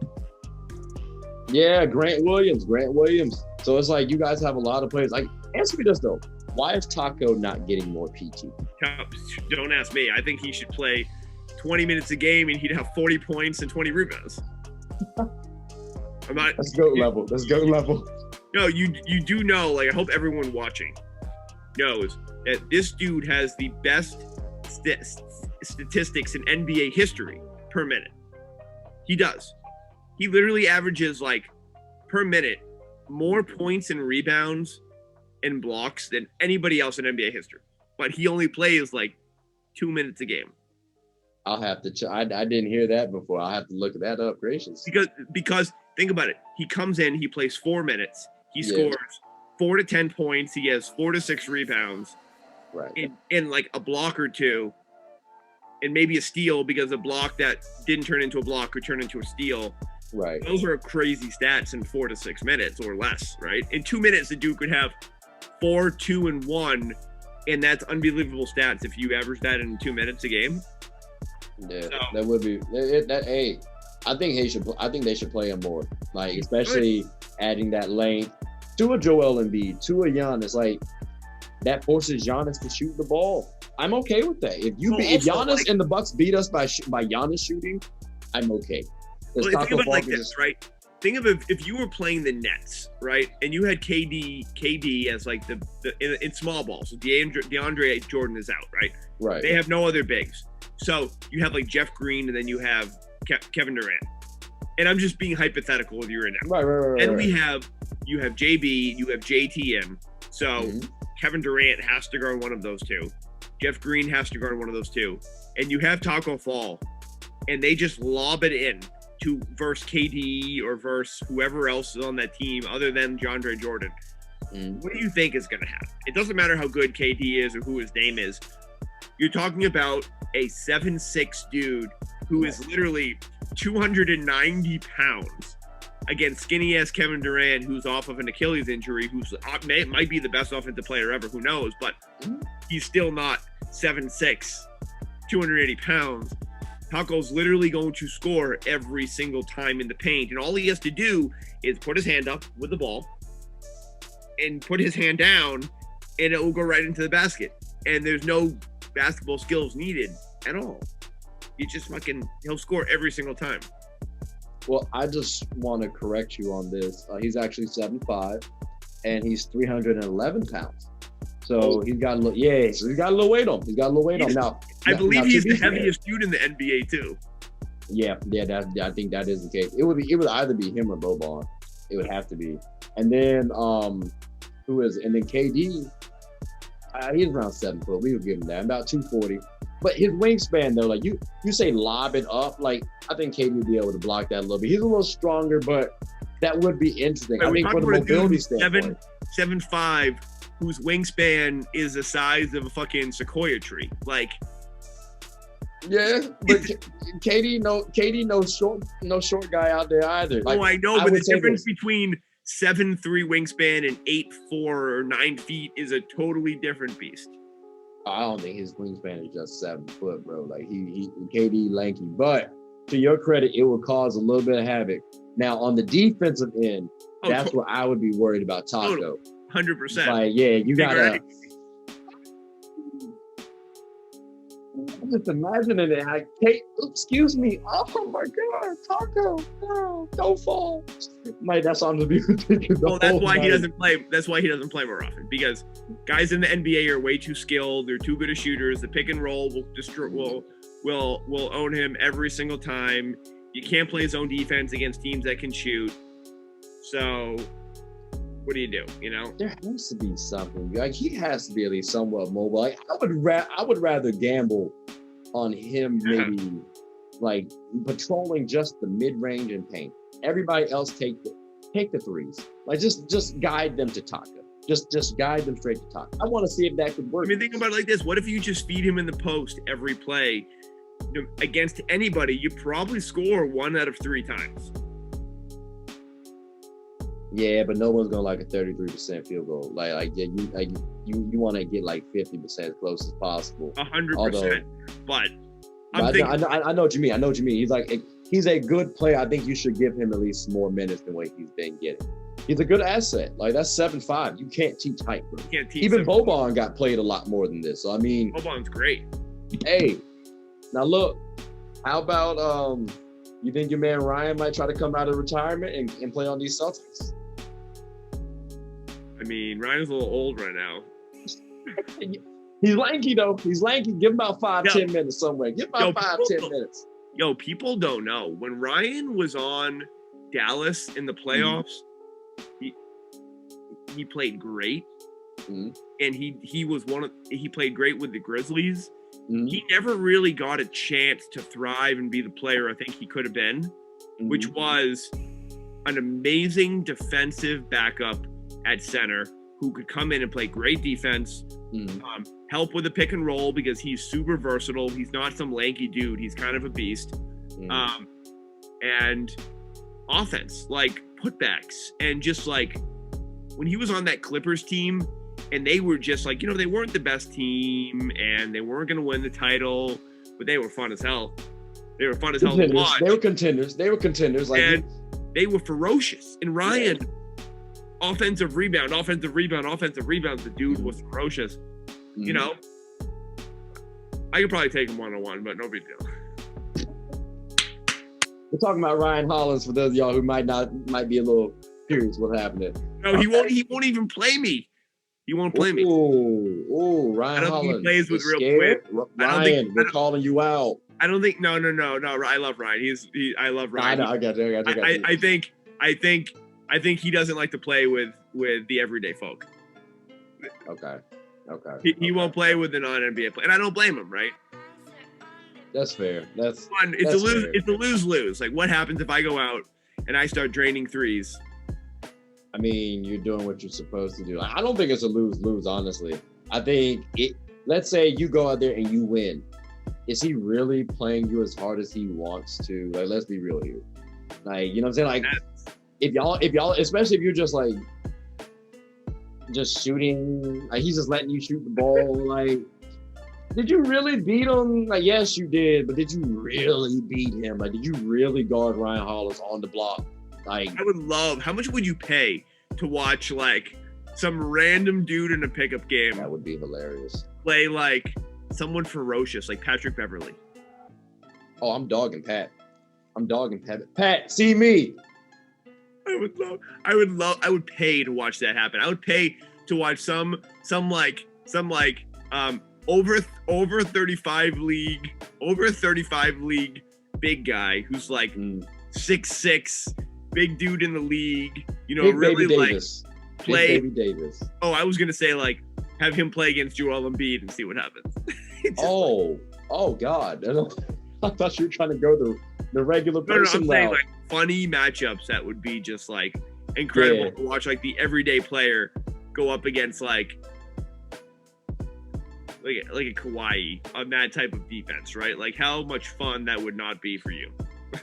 Yeah, Grant Williams. So it's like you guys have a lot of players. Like, answer me this though. Why is Taco not getting more PT? Don't ask me. I think he should play 20 minutes a game and he'd have 40 points and 20 rebounds. That's GOAT level. No, you do know, like, I hope everyone watching knows that this dude has the best statistics in NBA history per minute. He does. He literally averages, like, per minute, more points and rebounds and blocks than anybody else in NBA history. But he only plays, like, 2 minutes a game. I'll have to I didn't hear that before. I'll have to look that up. Gracious. Because think about it. He comes in, he plays 4 minutes. He scores 4 to 10 points. He has 4 to 6 rebounds. Right. And like a block or two. And maybe a steal, because a block that didn't turn into a block could turn into a steal. Right. Those are crazy stats in 4 to 6 minutes or less, right? In 2 minutes, the dude could have 4, 2, and 1. And that's unbelievable stats if you average that in 2 minutes a game. Yeah, so, that would be hey, I think they should play him more. Like, especially adding that length to a Joel Embiid, to a Giannis. Like, that forces Giannis to shoot the ball. I'm okay with that. If Giannis and the Bucks beat us by Giannis shooting, I'm okay. Well, think of it like this, right? Think of it if you were playing the Nets, right? And you had KD as like in small ball. So DeAndre Jordan is out, right? Right. They have no other bigs. So you have like Jeff Green, and then you have Kevin Durant. And I'm just being hypothetical with you right now. Right. And you have JB, you have JTM. So Kevin Durant has to guard one of those two. Jeff Green has to guard one of those two. And you have Taco Fall, and they just lob it in to verse KD or verse whoever else is on that team other than DeAndre Jordan. What do you think is going to happen? It doesn't matter how good KD is or who his name is. You're talking about a 7'6" dude who is literally 290 pounds against skinny-ass Kevin Durant, who's off of an Achilles injury, who's might be the best offensive player ever, who knows, but he's still not 7'6", 280 pounds. Taco's literally going to score every single time in the paint, and all he has to do is put his hand up with the ball and put his hand down, and it will go right into the basket. And there's no basketball skills needed at all. He'll score every single time. Well, I just want to correct you on this. He's actually 7'5", and he's 311 pounds. So he's got a little weight on him. Now, I believe he's the heaviest dude in the NBA too. Yeah, I think that is the case. It would either be him or Boban. It would have to be. And then and then KD, he's around 7 foot. We would give him that, about 240. But his wingspan though, like you say lob it up, like I think KD would be able to block that a little bit. He's a little stronger, but that would be interesting. I think for the mobility standpoint. 7'5", whose wingspan is the size of a fucking sequoia tree. Like, yeah, but KD no short guy out there either. Like, I know, but the difference between 7'3" wingspan and 8'4" or 9 feet is a totally different beast. I don't think his wingspan is just 7 foot, bro. Like he KD lanky, but to your credit, it will cause a little bit of havoc. Now on the defensive end, that's where I would be worried about Taco. 100%. Like, yeah, you gotta. I'm just imagining it. Like, excuse me. Oh my God, Taco, no, don't fall. Like that's all I'm gonna be thinking. Well, that's why he doesn't play. That's why he doesn't play more often, because guys in the NBA are way too skilled. They're too good at shooters. The pick and roll will destroy. Will own him every single time. You can't play zone defense against teams that can shoot. So, what do you do? You know, there has to be something. Like he has to be at least somewhat mobile. Like I would rather gamble on him maybe like patrolling just the mid range and paint. Everybody else take the threes. Like just guide them to Taka. Just guide them straight to Taka. I want to see if that could work. I mean, think about it like this: what if you just feed him in the post every play? Against anybody, you probably score 1 out of 3 times. Yeah, but no one's gonna like a 33% field goal. You want to get like 50% as close as possible. 100%. But I know what you mean. I know what you mean. He's a good player. I think you should give him at least more minutes than what he's been getting. He's a good asset. Like that's 7'5". You can't teach height, bro. You can't teach. Even Boban got played a lot more than this. So I mean, Boban's great. Hey. Now look, how about you think your man Ryan might try to come out of retirement and play on these Celtics? I mean, Ryan's a little old right now. He's lanky though. He's lanky. Give him about 5-10 minutes somewhere. Give him about 5-10 minutes. Yo, people don't know. When Ryan was on Dallas in the playoffs, he played great. Mm-hmm. And he played great with the Grizzlies. Mm-hmm. He never really got a chance to thrive and be the player I think he could have been, which was an amazing defensive backup at center who could come in and play great defense, help with the pick and roll because he's super versatile. He's not some lanky dude. He's kind of a beast. And offense, like putbacks, and just like when he was on that Clippers team, and they were just like, they weren't the best team and they weren't going to win the title, but they were fun as hell. They were fun as hell to watch. They were contenders. Like, and they were ferocious. And Ryan, offensive rebound. The dude was ferocious. I could probably take him one-on-one, but no big deal. We're talking about Ryan Hollins for those of y'all who might be a little curious what happened. No, he won't even play me. He won't play me. Oh, Ryan Hollins. I don't think he plays with real. Ryan, we're calling you out. I don't think. No. I love Ryan. I love Ryan. I got you. I think he doesn't like to play with the everyday folk. Okay. He won't play with the non-NBA player, and I don't blame him. Right. That's fair. That's fun. It's a lose-lose. Like, what happens if I go out and I start draining threes? I mean, you're doing what you're supposed to do. I don't think it's a lose-lose, honestly. I think let's say you go out there and you win. Is he really playing you as hard as he wants to? Like, let's be real here. Like, you know what I'm saying? Like, if y'all, especially if you're just shooting, like he's just letting you shoot the ball. Like, did you really beat him? Like, yes, you did, but did you really beat him? Like, did you really guard Ryan Hollins on the block? Like, I would love. How much would you pay to watch like some random dude in a pickup game? That would be hilarious. Play like someone ferocious, like Patrick Beverley. Oh, I'm dogging Pat. Pat, see me. I would pay to watch that happen. I would pay to watch some over 35 league big guy who's like 6'6", big dude in the league, big really Baby like Davis. play. Big Baby Davis. Oh, I was gonna say like have him play against Joel Embiid and see what happens. Oh God! I thought you were trying to go the regular person. No, I'm saying like funny matchups that would be just like incredible to watch, like the everyday player go up against like a Kawhi on that type of defense, right? Like how much fun that would not be for you.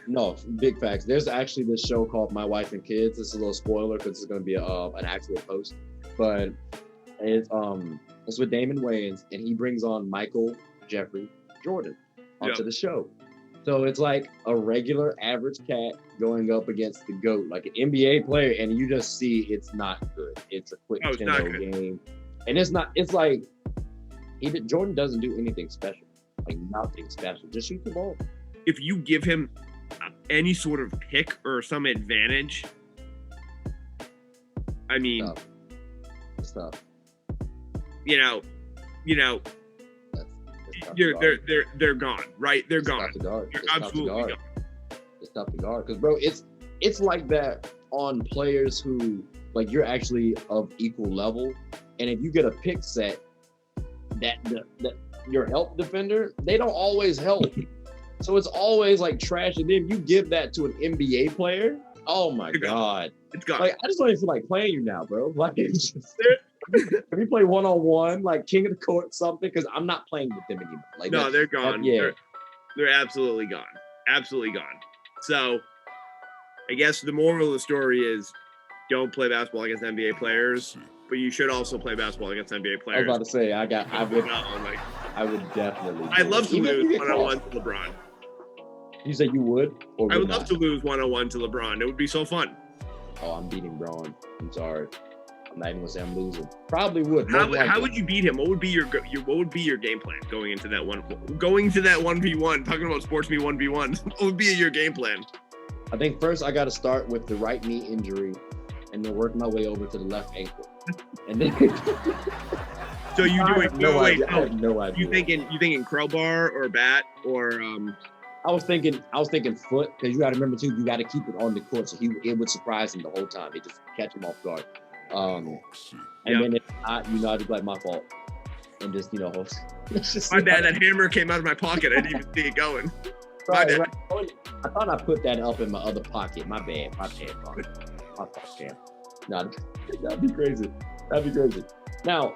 No, big facts. There's actually this show called My Wife and Kids. This is a little spoiler because it's going to be an actual post, but it's with Damon Wayans, and he brings on Michael Jeffrey Jordan onto the show. So it's like a regular average cat going up against the GOAT, like an NBA player, and you just see it's not good. It's a quick 10-0 game, and it's not. It's like Jordan doesn't do anything special, like nothing special. Just shoot the ball. If you give him any sort of pick or some advantage, I mean, it's tough. You know, they're gone, right? They're gone. Tough to guard. They're absolutely gone. It's tough to guard because, bro, it's like that on players who like you're actually of equal level, and if you get a pick set, that your help defender, they don't always help. So it's always like trash. And then you give that to an NBA player. Oh my God. It's gone. Like, I just don't even feel like playing you now, bro. Like, it's just, if you play one-on-one, like king of the court, something, because I'm not playing with them anymore. Like, no, they're gone. Yeah. They're absolutely gone. Absolutely gone. So I guess the moral of the story is don't play basketball against NBA players, but you should also play basketball against NBA players. I was about to say, I would definitely. I'd love to lose one-on-one to LeBron. You say you would? I would love to lose one-on-one to LeBron. It would be so fun. Oh, I'm beating Braun. I'm sorry. I'm not even gonna say I'm losing. Probably would. How would you beat him? What would be your game plan going into that 1v1? Talking about SportsMe 1v1. What would be your game plan? I think first I got to start with the right knee injury, and then work my way over to the left ankle, and then. So you do it? No, wait. I have no idea. You thinking crowbar or bat or I was thinking foot, because you got to remember too, you got to keep it on the court, so it would surprise him the whole time. It just catch him off guard. And then if not, I just like my fault, and just just, my bad. That hammer came out of my pocket. I didn't even see it going. Right. I thought I put that up in my other pocket. My bad. My fault, Cam. No, that'd be crazy. Now,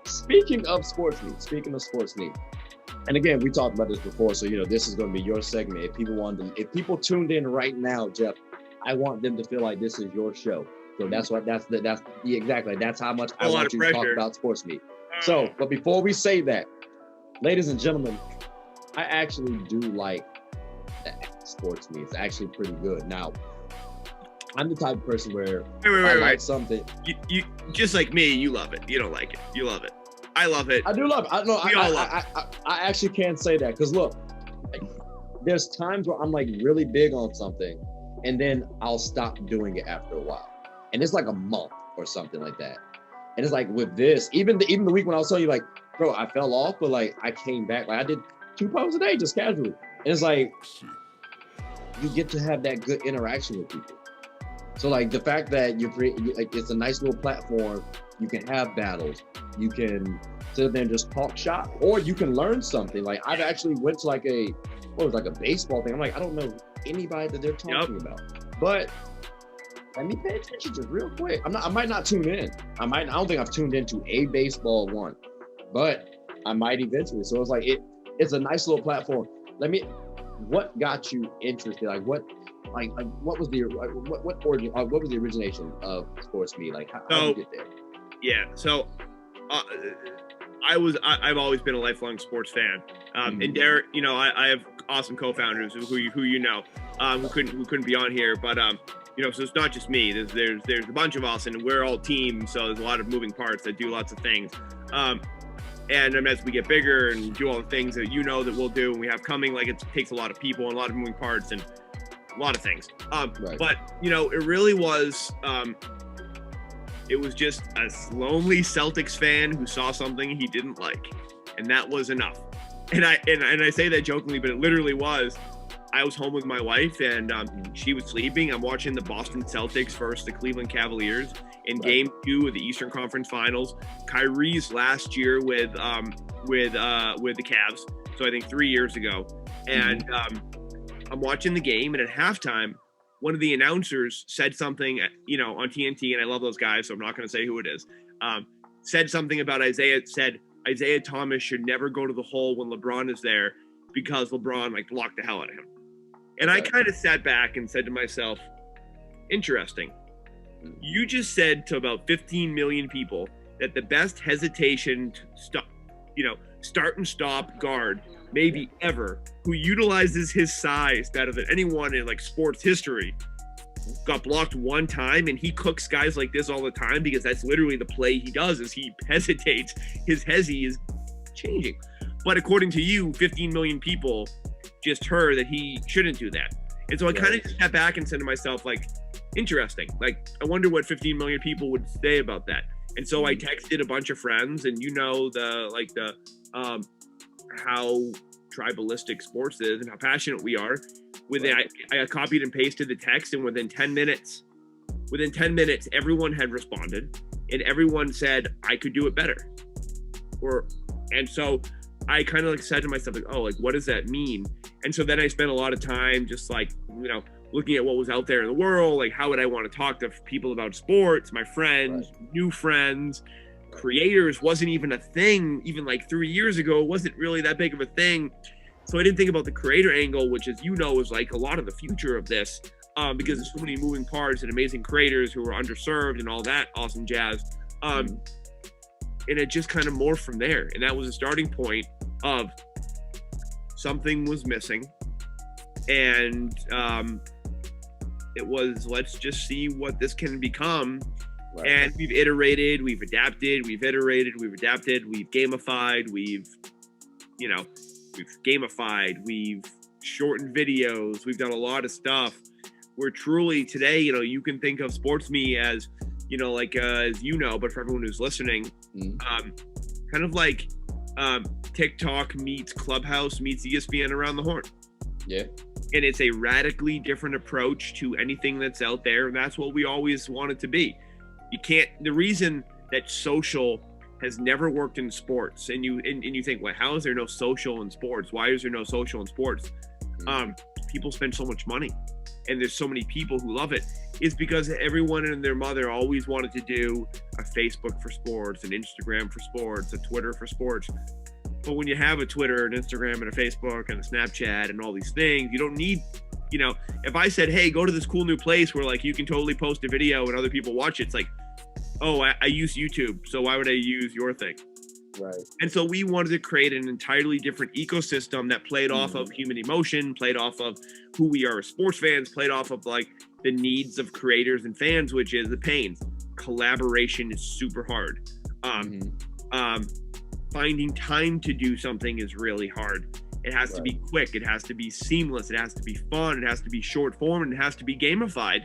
speaking of SportsMe. And again, we talked about this before, so this is going to be your segment. If people tuned in right now, Jeff, I want them to feel like this is your show. So that's how much I want you to talk about SportsMe. So, but before we say that, ladies and gentlemen, I actually do like the app SportsMe. It's actually pretty good. Now, I'm the type of person where I like something. You just like me, you love it. You don't like it. You love it. I love it. I do love it. I actually can't say that because look, there's times where I'm like really big on something, and then I'll stop doing it after a while, and it's like a month or something like that. And it's like with this, even the week when I was telling you, like, bro, I fell off, but like I came back. Like I did 2 posts a day just casually, and it's like you get to have that good interaction with people. So like the fact that it's a nice little platform. You can have battles. You can sit there and just talk shop, or you can learn something. Like I've actually went to like a baseball thing. I'm like, I don't know anybody that they're talking about, but let me pay attention just real quick. I might not tune in. I don't think I've tuned into a baseball one, but I might eventually. So it's like it's a nice little platform. What got you interested? Like what was the origin? What was the origination of SportsMe? Like how did you get there? Yeah, so I've always been a lifelong sports fan, and Derek, I have awesome co-founders who you know, who couldn't be on here, but so it's not just me. There's a bunch of us, and we're all teams, so there's a lot of moving parts that do lots of things, and as we get bigger and do all the things that that we'll do and we have coming, like it takes a lot of people and a lot of moving parts and a lot of things. Right. But it really was. It was just a lonely Celtics fan who saw something he didn't like, and that was enough. And I say that jokingly, but it literally was. I was home with my wife, and she was sleeping. I'm watching the Boston Celtics versus the Cleveland Cavaliers in Game 2 of the Eastern Conference Finals. Kyrie's last year with the Cavs, so I think 3 years ago. And I'm watching the game, and at halftime, one of the announcers said something, on TNT, and I love those guys, so I'm not going to say who it is, said something about Isaiah Thomas should never go to the hole when LeBron is there because LeBron, blocked the hell out of him. And I kind of sat back and said to myself, interesting. You just said to about 15 million people that the best hesitation to start and stop guard maybe ever, who utilizes his size better than anyone in like sports history, got blocked one time, and he cooks guys like this all the time because that's literally the play he does is he hesitates. His hesi is changing. But according to you, 15 million people just heard that he shouldn't do that. And so I kind of just stepped back and said to myself, like, interesting. Like, I wonder what 15 million people would say about that. And so I texted a bunch of friends, and how tribalistic sports is and how passionate we are. I copied and pasted the text, and within 10 minutes, everyone had responded, and everyone said I could do it better. And so I kind of like said to myself, like, oh, like, what does that mean? And so then I spent a lot of time just like, looking at what was out there in the world, like how would I want to talk to people about sports, my friends, new friends, creators wasn't even a thing. Even like 3 years ago, it wasn't really that big of a thing. So I didn't think about the creator angle, which, as you know, is like a lot of the future of this, because there's so many moving parts and amazing creators who are underserved and all that awesome jazz. And it just kind of morphed from there. And that was a starting point of something was missing. And it was, let's just see what this can become. Right. And we've iterated, we've adapted, we've iterated, we've adapted, we've gamified, we've shortened videos, we've done a lot of stuff. We're truly today, you can think of SportsMe as, but for everyone who's listening, kind of like TikTok meets Clubhouse meets ESPN around the horn. Yeah. And it's a radically different approach to anything that's out there. And that's what we always want it to be. The reason that social has never worked in sports, and you think, well, how is there no social in sports? Why is there no social in sports? People spend so much money, and there's so many people who love it. It's because everyone and their mother always wanted to do a Facebook for sports, an Instagram for sports, a Twitter for sports. But when you have a Twitter, an Instagram, and a Facebook, and a Snapchat, and all these things, you don't need, if I said, hey, go to this cool new place where like you can totally post a video and other people watch it, it's like, oh, I use YouTube, so why would I use your thing? Right. And so we wanted to create an entirely different ecosystem that played off of human emotion, played off of who we are as sports fans, played off of like the needs of creators and fans, which is the pain. Collaboration is super hard. Finding time to do something is really hard. It has to be quick. It has to be seamless. It has to be fun. It has to be short form, and it has to be gamified.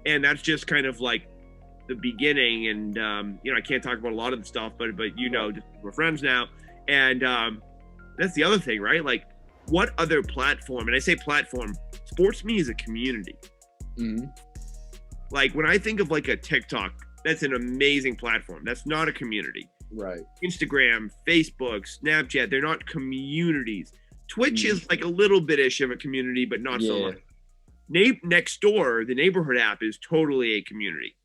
And that's just kind of like the beginning. And, I can't talk about a lot of the stuff, but just we're friends now. And that's the other thing, right? Like, what other platform, and I say platform, SportsMe is a community. Like, when I think of like a TikTok, that's an amazing platform. That's not a community. Right. Instagram, Facebook, Snapchat, they're not communities. Twitch is like a little bit-ish of a community, but not so much. Next door, the neighborhood app, is totally a community.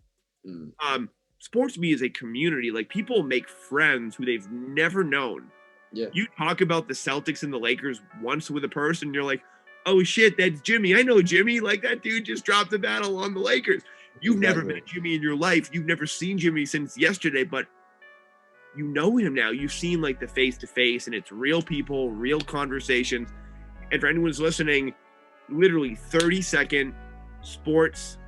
SportsMe is a community. Like, people make friends who they've never known. Yeah. You talk about the Celtics and the Lakers once with a person, you're like, oh shit, that's Jimmy. I know Jimmy. Like, that dude just dropped the battle on the Lakers. You've never met Jimmy in your life. You've never seen Jimmy since yesterday, but you know him now. You've seen like the face-to-face, and it's real people, real conversations. And for anyone who's listening, literally 30-second sports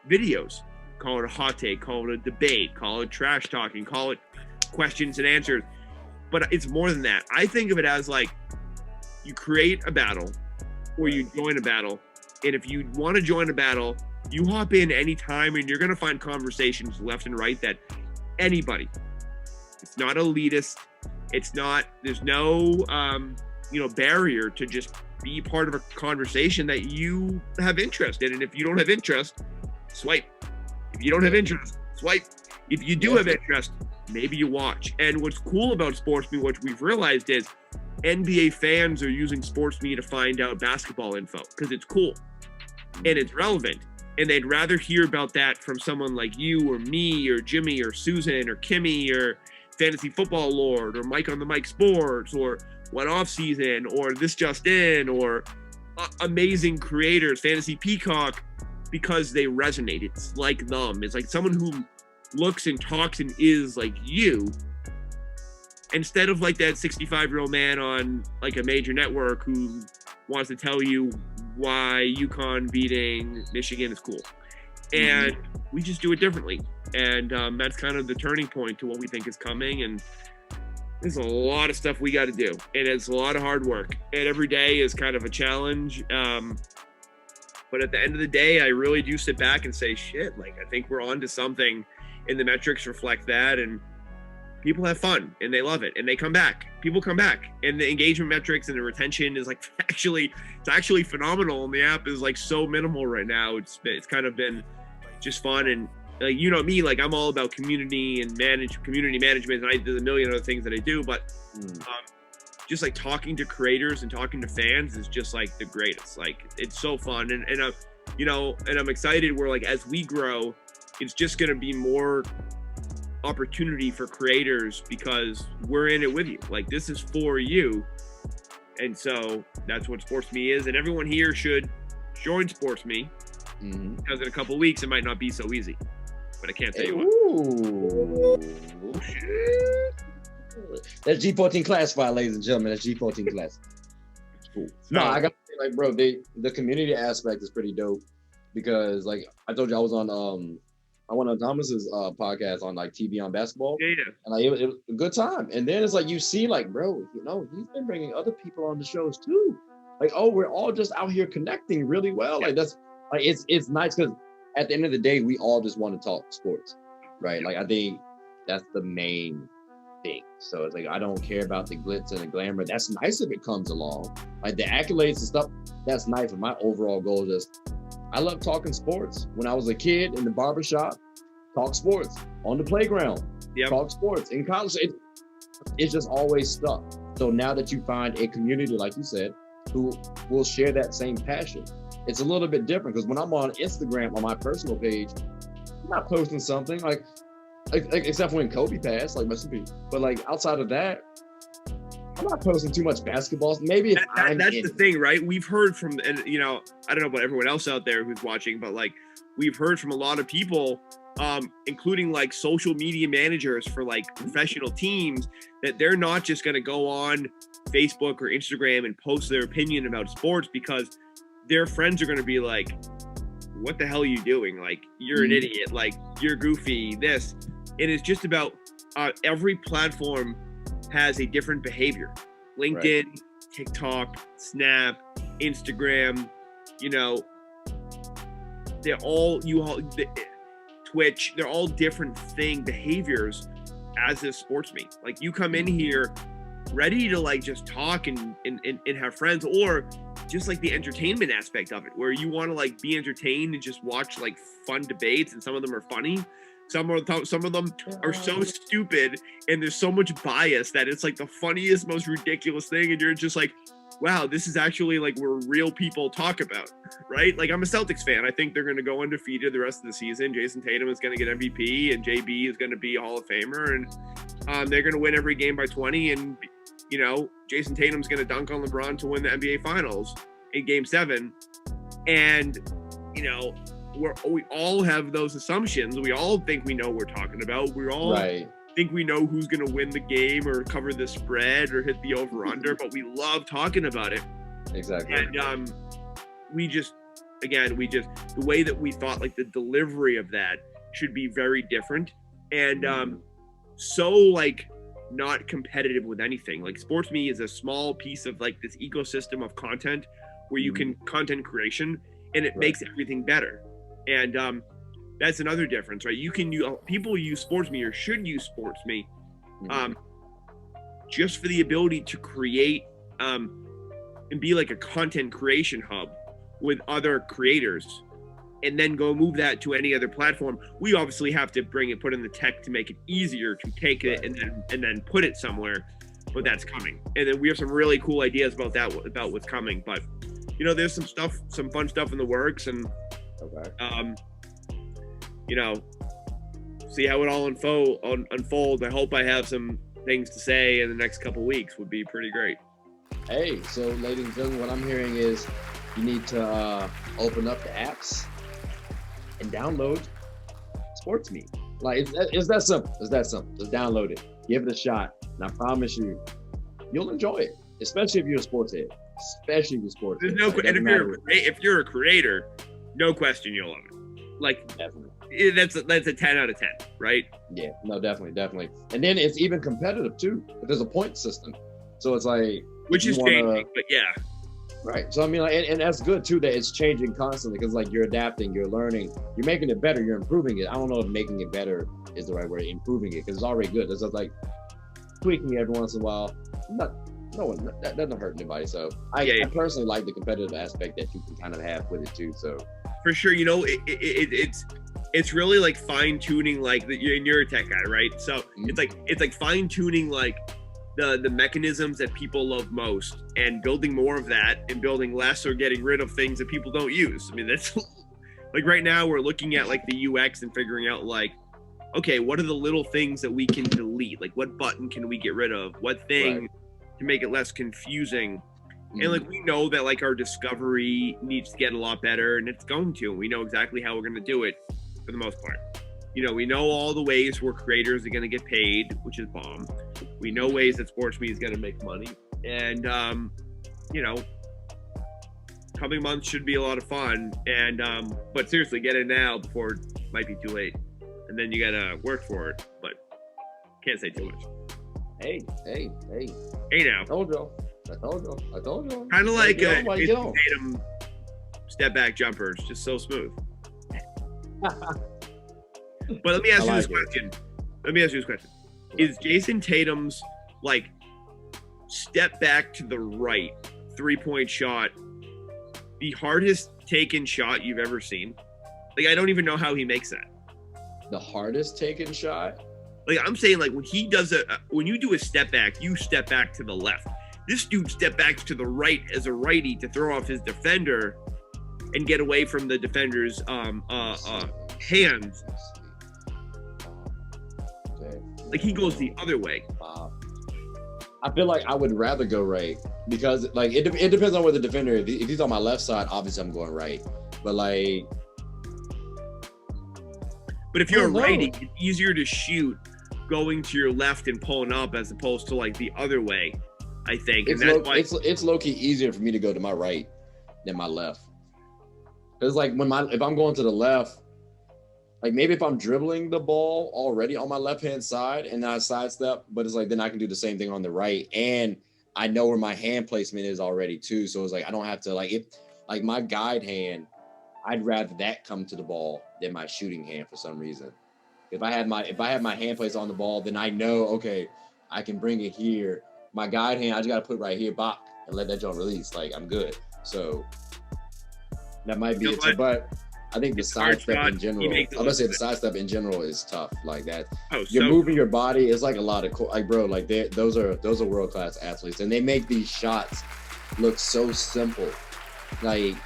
videos. Call it a hot take, call it a debate, call it trash talking, call it questions and answers. But it's more than that. I think of it as like, you create a battle or you join a battle. And if you want to join a battle, you hop in anytime, and you're going to find conversations left and right that anybody, it's not elitist. It's not, there's no, barrier to just be part of a conversation that you have interest in. And if you don't have interest, swipe. If you don't have interest, swipe. If you do have interest, maybe you watch. And what's cool about SportsMe, what we've realized is NBA fans are using SportsMe to find out basketball info because it's cool and it's relevant. And they'd rather hear about that from someone like you or me or Jimmy or Susan or Kimmy or Fantasy Football Lord or Mike on the Mike Sports or What Off Season or This Just In or amazing creators, Fantasy Peacock, because they resonate. It's like them. It's like someone who looks and talks and is like you, instead of like that 65-year-old man on like a major network who wants to tell you why UConn beating Michigan is cool. And we just do it differently. And that's kind of the turning point to what we think is coming. And there's a lot of stuff we got to do. And it's a lot of hard work. And every day is kind of a challenge. But at the end of the day, I really do sit back and say, shit, like, I think we're on to something. And the metrics reflect that. And people have fun and they love it and they come back. People come back, and the engagement metrics and the retention is like it's actually phenomenal. And the app is like so minimal right now. It's kind of been just fun. And like, you know me, like I'm all about community and community management, and there's a million other things that I do, but just like talking to creators and talking to fans is just like the greatest. Like it's so fun. And you know, and I'm excited where like as we grow, it's just going to be more opportunity for creators because we're in it with you. Like this is for you. And so that's what SportsMe is. And everyone here should join SportsMe because in a couple of weeks, it might not be so easy, but I can't tell you what. That's G14 classified, ladies and gentlemen. That's G14 classified. Cool. No, I got to say, like, bro, the community aspect is pretty dope because, like, I told you I was on I went on Thomas's podcast on like TV on basketball. Yeah. And like, it was a good time. And then it's like you see, like, bro, you know, he's been bringing other people on the shows too. Like, oh, we're all just out here connecting really well. Like that's like it's nice because at the end of the day, we all just want to talk sports, right? Like I think that's the main thing. So it's like I don't care about the glitz and the glamour. That's nice if it comes along. Like the accolades and stuff, that's nice. But my overall goal is just I love talking sports. When I was a kid in the barbershop, talk sports. On the playground, talk sports. In college, it's just always stuff. So now that you find a community, like you said, who will share that same passion, it's a little bit different because when I'm on Instagram on my personal page, I'm not posting something like except for when Kobe passed, like my super. But like outside of that, I'm not posting too much basketball. Maybe if that's the thing, right? We've heard from, and you know, I don't know about everyone else out there who's watching, but like we've heard from a lot of people, including like social media managers for like professional teams, that they're not just going to go on Facebook or Instagram and post their opinion about sports because their friends are going to be like, what the hell are you doing? Like, you're an idiot. Like, you're goofy, this. And it's just about every platform has a different behavior. LinkedIn, right. TikTok, Snap, Instagram, you know, Twitch, they're all different behaviors as a SportsMe. Like you come in here ready to like just talk and have friends, or just like the entertainment aspect of it, where you want to like be entertained and just watch like fun debates, and some of them are funny. Some of them are so stupid and there's so much bias that it's like the funniest, most ridiculous thing. And you're just like, wow, this is actually like where real people talk about, right? Like I'm a Celtics fan. I think they're going to go undefeated the rest of the season. Jayson Tatum is going to get MVP and JB is going to be a Hall of Famer. And they're going to win every game by 20. And, you know, Jayson Tatum's going to dunk on LeBron to win the NBA Finals in Game 7. And, you know, we all have those assumptions. We all think we know what we're talking about. We all think we know who's going to win the game or cover the spread or hit the over-under, but we love talking about it. Exactly. And the way that we thought like the delivery of that should be very different. And so like not competitive with anything. Like SportsMe is a small piece of like this ecosystem of content where you can content creation, and it makes everything better. And that's another difference, right? People use SportsMe or should use SportsMe just for the ability to create and be like a content creation hub with other creators, and then go move that to any other platform. We obviously have to put in the tech to make it easier to take it and then put it somewhere, but that's coming. And then we have some really cool ideas about what's coming. But you know, there's some fun stuff in the works, and you know, see how it all unfold. I hope I have some things to say in the next couple weeks. Would be pretty great. Hey, so ladies and gentlemen, what I'm hearing is You need to open up the apps and download SportsMe. Like it's that simple. It's that simple. Just download it. Give it a shot. And I promise you, you'll enjoy it. Especially if you're a sports head. Especially if you're a sports There's head. no Like, and doesn't if you're a creator, no question you'll love it. Like definitely. that's a 10 out of 10, right? Yeah, no, definitely. And then it's even competitive too. There's a point system. So it's like Which is changing, but yeah. Right. So I mean, like, and that's good too that it's changing constantly because like you're adapting, you're learning, you're making it better, you're improving it. I don't know if making it better is the right word, improving it, because it's already good. It's just like tweaking every once in a while. That doesn't hurt anybody. So I personally like the competitive aspect that you can kind of have with it too. So for sure, it's really like fine tuning, like you're a tech guy, right? So it's like fine tuning like the mechanisms that people love most and building more of that and building less or getting rid of things that people don't use. I mean, that's like right now we're looking at like the UX and figuring out like, okay, what are the little things that we can delete? Like what button can we get rid of? What thing to make it less confusing? And like we know that like our discovery needs to get a lot better, and it's going to. We know exactly how we're going to do it for the most part. You know, we know all the ways where creators are going to get paid, which is bomb. We know ways that SportsMe is going to make money, and you know, coming months should be a lot of fun. And but seriously, get it now before it might be too late, and then you got to work for it. But can't say too much. Hey now. I told you. Kind of like Tatum step back jumpers, just so smooth. But let me ask you this question. Is Jayson Tatum's like step back to the right 3-point shot the hardest taken shot you've ever seen? Like I don't even know how he makes that. The hardest taken shot? Like I'm saying, like when he does when you do a step back, you step back to the left. This dude stepped back to the right as a righty to throw off his defender and get away from the defender's hands. Like he goes the other way. I feel like I would rather go right because like it depends on where the defender is. If he's on my left side, obviously I'm going right. But like, but if you're a righty, it's easier to shoot going to your left and pulling up as opposed to like the other way. I think it's low key easier for me to go to my right than my left. It's like if I'm going to the left. Like maybe if I'm dribbling the ball already on my left-hand side and I sidestep, but it's like then I can do the same thing on the right. And I know where my hand placement is already too. So it's like I don't have to like my guide hand, I'd rather that come to the ball than my shooting hand for some reason. If I have my hand placed on the ball, then I know, okay, I can bring it here. My guide hand, I just gotta put it right here, bop, and let that joint release. Like I'm good. So that might be it. But I think the sidestep in general, I'm gonna say the sidestep in general is tough. Like that, you're moving your body. It's like a lot of like, bro, like those are world class athletes, and they make these shots look so simple. Like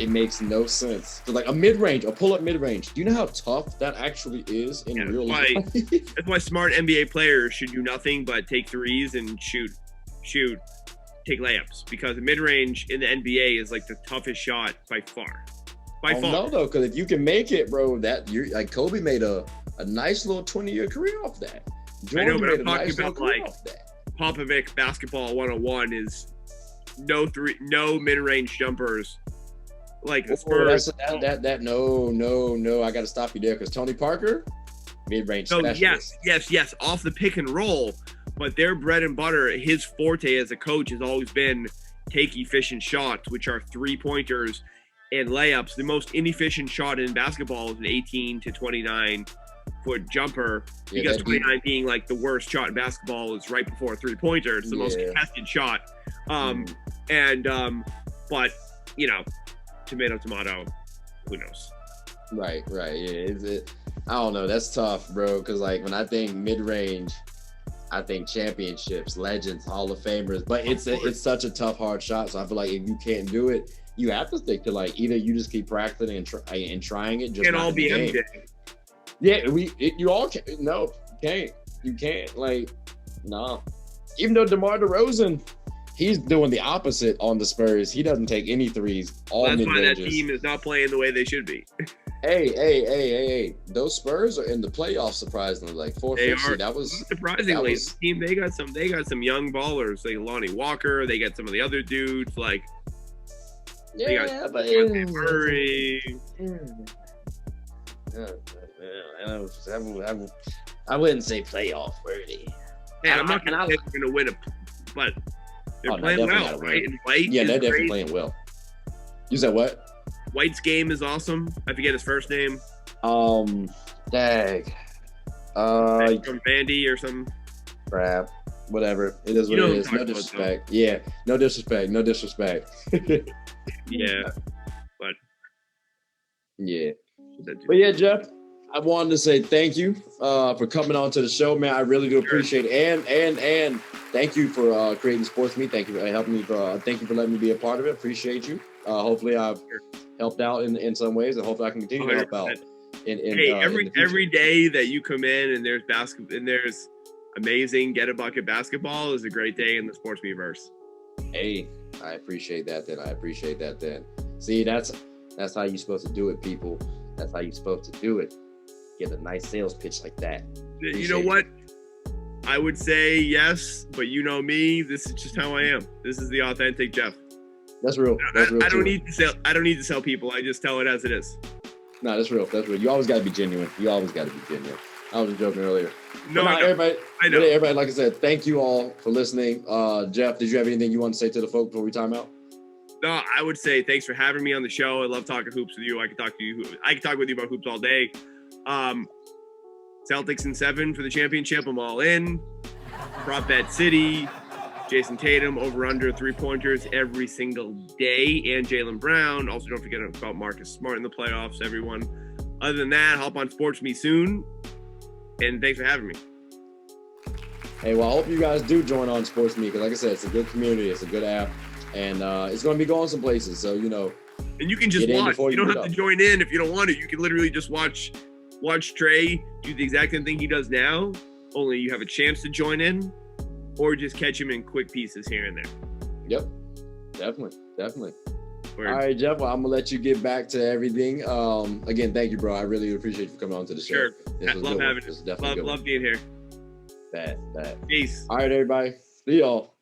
it makes no sense. So like a mid range, a pull up mid range. Do you know how tough that actually is in real life? That's why smart NBA players should do nothing but take threes and shoot, take layups, because mid range in the NBA is like the toughest shot by far. No, though, because if you can make it, bro, that you're like Kobe made a nice little 20-year career off that. Jordan, I know, but I'm talking about like Popovich basketball 101 is no mid-range jumpers. Like the Spurs. No, I got to stop you there because Tony Parker, mid-range specialist. Yes, off the pick and roll, but their bread and butter, his forte as a coach has always been take efficient shots, which are 3-pointers and layups. The most inefficient shot in basketball is an 18 to 29 foot jumper, because 29 being like the worst shot in basketball is right before a 3-pointer. It's the most contested shot. But you know, tomato, who knows? Right. Yeah, I don't know. That's tough, bro. Because like when I think mid-range, I think championships, legends, Hall of Famers. But it's such a tough, hard shot. So I feel like if you can't do it, you have to stick to like either you just keep practicing and trying it. Just can't all be MJ. Yeah, you all can't. No, you can't. Like, no. Even though DeMar DeRozan He's doing the opposite on the Spurs. He doesn't take any threes. All That's why that mid-ranges. team is not playing the way they should be. Hey. Those Spurs are in the playoffs, surprisingly. Like 4th, They 5th are seed. That was surprisingly was- the team. They got some young ballers. Like Lonnie Walker. They got some of the other dudes. Like they got but Murray. I wouldn't say playoff worthy. Hey, I'm not And gonna say they're gonna win it, but they're Oh, no, playing definitely well, gotta right? win. And White Yeah, is they're definitely great. playing well. You said what? White's game is awesome. I forget his first name. Dag. From Vandy or something. Crap. Whatever. It is what You know it who is. I'm No talking about, disrespect. Yeah. No disrespect. No disrespect. Yeah, but Yeah. that dude- But yeah, Jeff, I wanted to say thank you for coming on to the show, man. I really do appreciate it. And thank you for creating SportsMe. Thank you for helping me. Thank you for letting me be a part of it. Appreciate you. Hopefully I've helped out in some ways, and hopefully I can continue to help out. 100%. In Hey, the future. every day that you come in and there's basketball and there's amazing get a bucket basketball is a great day in the SportsMe verse. Hey, I appreciate that. Then see, that's how you're supposed to do it, people. That's how you're supposed to do it. Get a nice sales pitch like that. You know what? I would say yes, but you know me. This is just how I am. This is the authentic Jeff. That's real. That's real. I don't too. need to sell. I don't need to sell people. I just tell it as it is. No, that's real. That's real. You always got to be genuine. I was joking earlier. No, But I know. everybody. I know. But everybody, like I said, thank you all for listening. Jeff, did you have anything you want to say to the folks before we time out? No, I would say thanks for having me on the show. I love talking hoops with you. I can talk with you about hoops all day. Celtics in 7 for the championship. I'm all in. Prop bet City. Jayson Tatum over under 3-pointers every single day, and Jaylen Brown. Also, don't forget about Marcus Smart in the playoffs, everyone. Other than that, hop on SportsMe soon. And thanks for having me. Hey, well, I hope you guys do join on SportsMe because, like I said, it's a good community, it's a good app, and it's going to be going some places. So And you can just Get in watch. before You you don't get have to up. join in if you don't want to. You can literally just watch Trey do the exact same thing he does now, only you have a chance to join in, or just catch him in quick pieces here and there. Yep, definitely. Word. All right, Jeff. Well, I'm gonna let you get back to everything. Again, thank you, bro. I really appreciate you for coming on to the show. Sure. This was a Love good one. having This is it. definitely a good Love one. being here. Bad. Peace. All right, everybody. See y'all.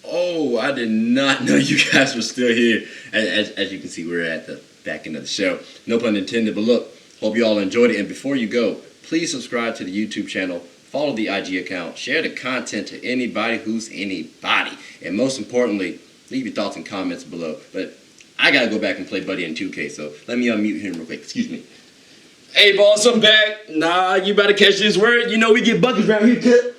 Oh, I did not know you guys were still here. As you can see, we're at the back end of the show. No pun intended, but look, hope you all enjoyed it. And before you go, please subscribe to the YouTube channel, follow the IG account, share the content to anybody who's anybody. And most importantly, leave your thoughts and comments below. But I got to go back and play Buddy in 2K, so let me unmute him real quick. Excuse me. Hey, boss, I'm back. Nah, you better catch this word. You know we get buckets around here, kid.